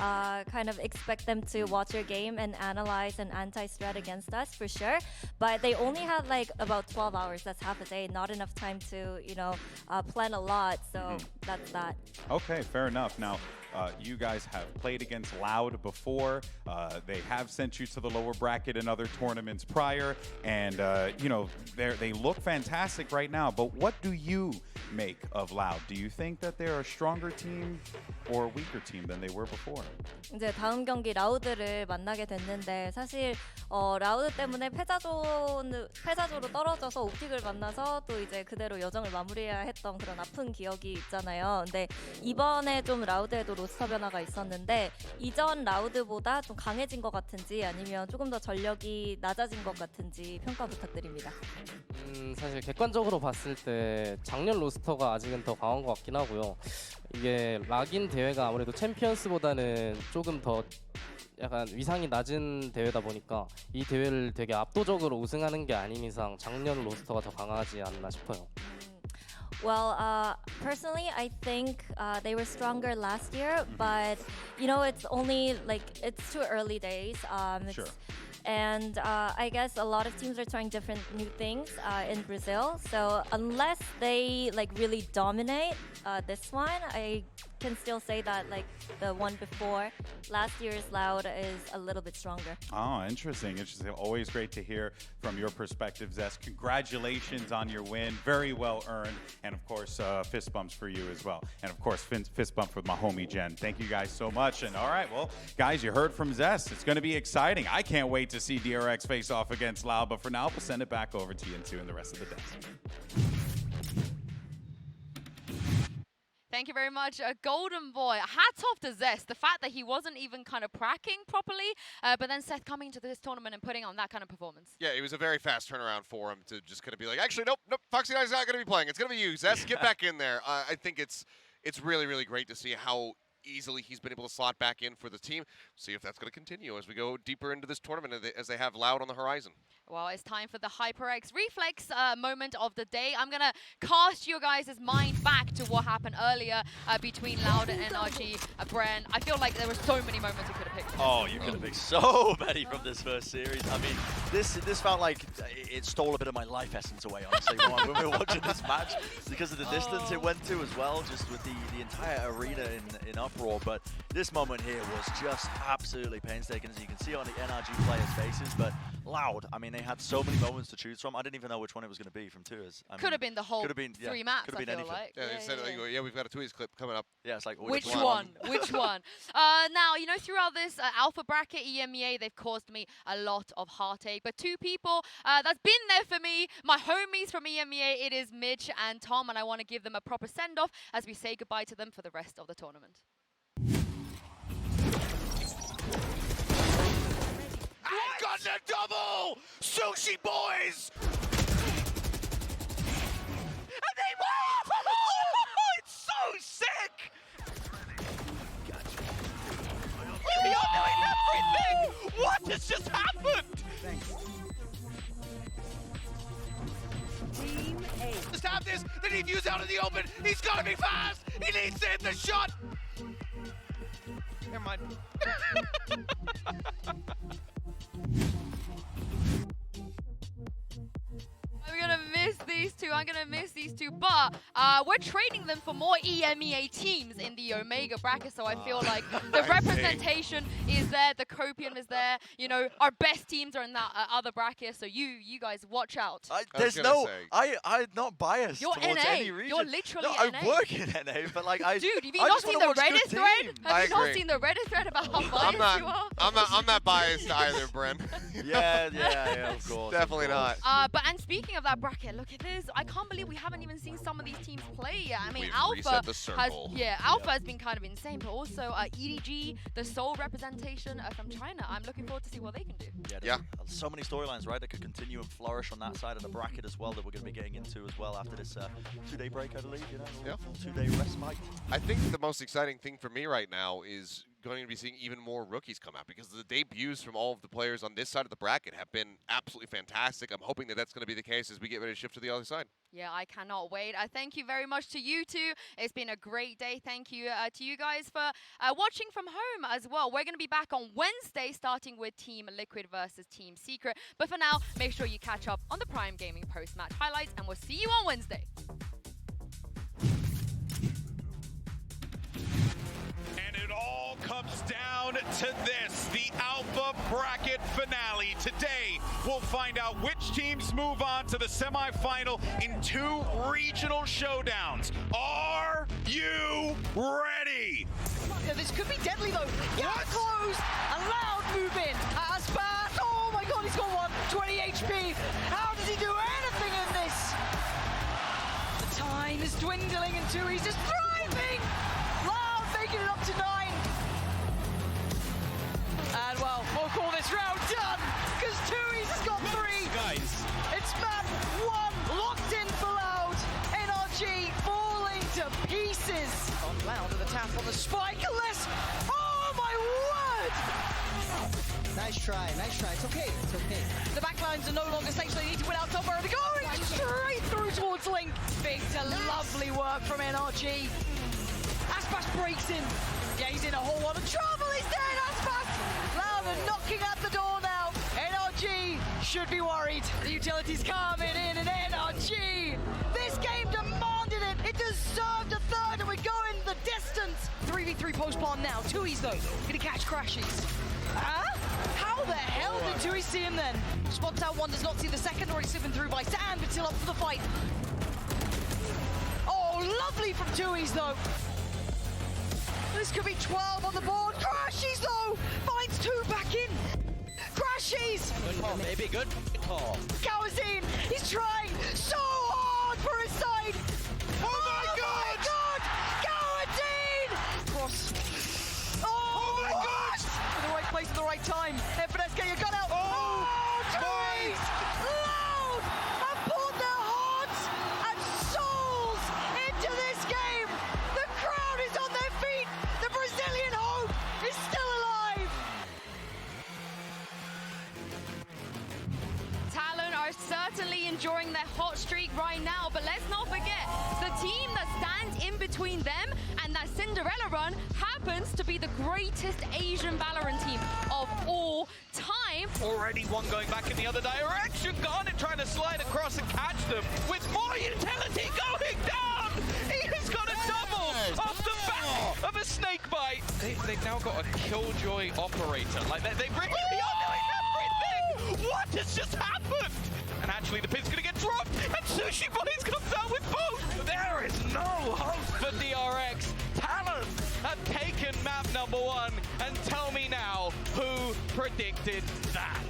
kind of expect them to watch your game and analyze an anti-strat against us for sure. But they only had like about 12 hours. That's half a day. Not enough time to, you know, plan a lot. So that's that. Okay, fair enough. Now, you guys have played against Loud before. They have sent you to the lower bracket in other tournaments prior. And, you know, they look fantastic right now. But what do you make of Loud? Do you think that they're a stronger team or a weaker team than they were before? 이제 다음 경기 라우드를 만나게 됐는데 사실 라우드 때문에 패자조로 떨어져서 옵틱을 만나서 또 이제 그대로 여정을 마무리해야 했던 그런 아픈 기억이 있잖아요. 근데 이번에 좀 라우드에도 로스터 변화가 있었는데 이전 라우드보다 좀 강해진 것 같은지 아니면 조금 더 전력이 낮아진 것 같은지 평가 부탁드립니다. 사실 객관적으로 봤을 때 작년 로스터가 아직은 더 강한 것 같긴 하고요. 이게 락인 대회가 아무래도 챔피언스보다는 조금 더 약간 위상이 낮은 대회다 보니까 이 대회를 되게 압도적으로 우승하는 게 아닌 이상 작년 로스터가 더 강하지 않나 싶어요. Well, personally, I think they were stronger last year, but you know, it's only like it's too early days. Sure. And I guess a lot of teams are trying different new things in Brazil. So unless they like really dominate this one, I can still say that like the one before last year's Loud is a little bit stronger. Oh, interesting. Always great to hear from your perspective, Zest. Congratulations on your win. Very well earned. And of course, fist bumps for you as well. And of course, fist bump with my homie Jen. Thank you guys so much. And all right, well, guys, you heard from Zest. It's going to be exciting. I can't wait to see DRX face off against Loud. But for now, we'll send it back over to you two and the rest of the desk. Thank you very much, Golden Boy. Hats off to Zest. The fact that he wasn't even kind of pracking properly, but then Seth coming into this tournament and putting on that kind of performance. Yeah, it was a very fast turnaround for him to just kind of be like, actually, nope, Foxy Nine's not going to be playing. It's going to be you, Zest. Get back in there. I think it's really, really great to see how easily he's been able to slot back in for the team. See if that's going to continue as we go deeper into this tournament as they have Loud on the horizon. Well, it's time for the HyperX Reflex moment of the day. I'm going to cast your guys' mind back to what happened earlier between Loud and NRG. Bren, I feel like there were so many moments you could have picked. Oh, you could have picked so many from this first series. I mean, this felt like it stole a bit of my life essence away, honestly, when we were watching this match, because of the distance it went to as well, just with the entire arena in uproar. But this moment here was just absolutely painstaking, as you can see on the NRG players' faces. But Loud, I mean, they had so many moments to choose from. I didn't even know which one it was going to be from Tours. Could have been the whole 3 maps, I feel like. Yeah, they said, yeah, we've got a Tweez clip coming up. Yeah, it's like, which one? Which one? Now, you know, throughout this alpha bracket, EMEA, they've caused me a lot of heartache. But two people that's been there for me, my homies from EMEA, it is Mitch and Tom, and I want to give them a proper send-off as we say goodbye to them for the rest of the tournament. I got the double! Sushi boys! And they won! Oh, it's so sick! Gotcha. We are doing everything! What has just happened? Thanks. Team 8. Just have this, the defuse out in the open. He's gotta be fast! He needs to hit the shot! Never mind. I'm gonna miss these two. I'm gonna miss these two, but we're trading them for more EMEA teams in the Omega bracket. So I feel like the representation is there, the copium is there. You know, our best teams are in that other bracket. So you guys watch out. I'm not biased You're towards NA. any region. You're literally no, NA. I work in NA, but like Dude, have you not seen the Reddit thread? Have you not seen the Reddit thread about how biased you are? I'm not biased either, Bren. yeah, of course. Definitely not. And speaking of that bracket, look at this. I can't believe we haven't even seen some of these teams play yet. I mean, Alpha has been kind of insane, but also EDG, the Seoul representation from China. I'm looking forward to see what they can do. Yeah, so many storylines, right, that could continue and flourish on that side of the bracket as well, that we're going to be getting into as well after this 2-day break, I believe. You know, 2-day respite. I think the most exciting thing for me right now is going to be seeing even more rookies come out, because the debuts from all of the players on this side of the bracket have been absolutely fantastic. I'm hoping that that's going to be the case as we get ready to shift to the other side. Yeah, I cannot wait. Thank you very much to you two. It's been a great day. Thank you to you guys for watching from home as well. We're going to be back on Wednesday, starting with Team Liquid versus Team Secret. But for now, make sure you catch up on the Prime Gaming post-match highlights, and we'll see you on Wednesday. It all comes down to this, the Alpha Bracket Finale. Today, we'll find out which teams move on to the semifinal in 2 regional showdowns. Are you ready? Yeah, this could be deadly though. Gap closed, a Loud move in. Aspas, oh my god, he's got 20 HP. How does he do anything in this? The time is dwindling and Tui's just driving. Loud making it up to 9. And well, we'll call this round done, because Tui's has got 3. Guys. It's map 1, locked in for Loud. NRG falling to pieces. On Loud with a tap on the spike, unless, oh my word! Nice try. It's okay. The backlines are no longer safe, so they need to win out top bar. They're going straight through towards Link. Victor, lovely work from NRG. Aspas breaks in. Yeah, he's in a whole lot of trouble. He's dead, Aspas. Louder knocking at the door now. NRG should be worried. The utility's coming in, and NRG. This game demanded it. It deserved a third, and we're going the distance. 3v3 post plant now. Tui's though, gonna catch Crashies. How the hell did Tui see him then? Spots out one, does not see the second, already slipping through by Sand, but still up for the fight. Oh, lovely from Tui's though. This could be 12 on the board. Crashies though, finds 2 back in. Crashies! Good call, baby, good call. Kawazine, he's trying so hard for his side. Oh my god! Kawazine! Cross. Oh my god! In the right place at the right time. FNS, get your gun out. Oh, Tui! Loud! And poured their hearts and souls into this game. The crowd is on their feet. The Brazilian hope is still alive. Talon are certainly enjoying their hot streak right now, but let's not forget, the team that stands in between them and that Cinderella run happens to be the greatest Asian VALORANT team of all time. Already one going back in the other direction. Garnet trying to slide across and catch them with more utility going down. He has got a double off the back of a snake bite. They've now got a Killjoy operator. Like they really are doing everything. What has just happened? And actually the pin's gonna get dropped and Sushi Boys comes out with both. There is no hope for DRX. Talon have taken map number 1, and tell me now who predicted that?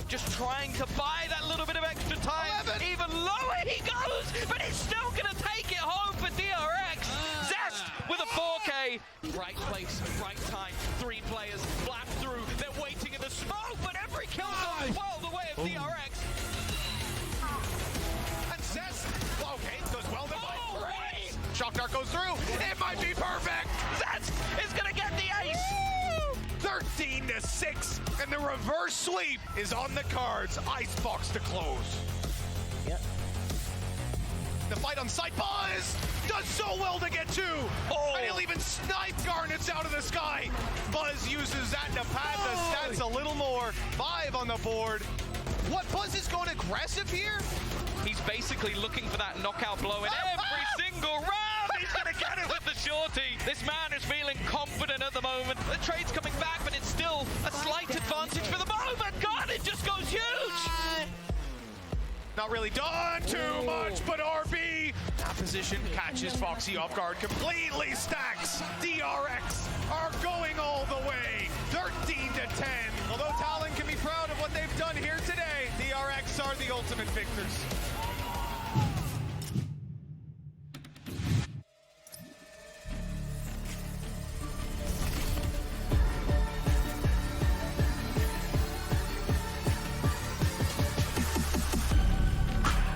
Just trying to buy that little bit of extra time. Even lower he goes, but he's still gonna take it home for DRX. Zest with a 4K. Right place, right time. 3 players blast through. They're waiting in the smoke, but every kill goes well the way of DRX. And Zest, okay, goes well done by 3. Shock Dart goes through. It might be perfect. Zest is gonna get the ace. 13-6, and the reverse sweep is on the cards. Icebox to close. Yep. The fight on site. Buzz does so well to get 2. And he'll even snipe Garnets out of the sky. Buzz uses that to pad the stats a little more. 5 on the board. What, Buzz is going aggressive here? He's basically looking for that knockout blow in every single round. He's gonna get it with the shorty. This man is feeling confident at the moment. The trade's coming back, but it's still a slight advantage for the moment. God, it just goes huge. Not really done too much, but RB. That position catches Foxy off guard, completely stacks. DRX are going all the way, 13-10. Although Talon can be proud of what they've done here today, DRX are the ultimate victors.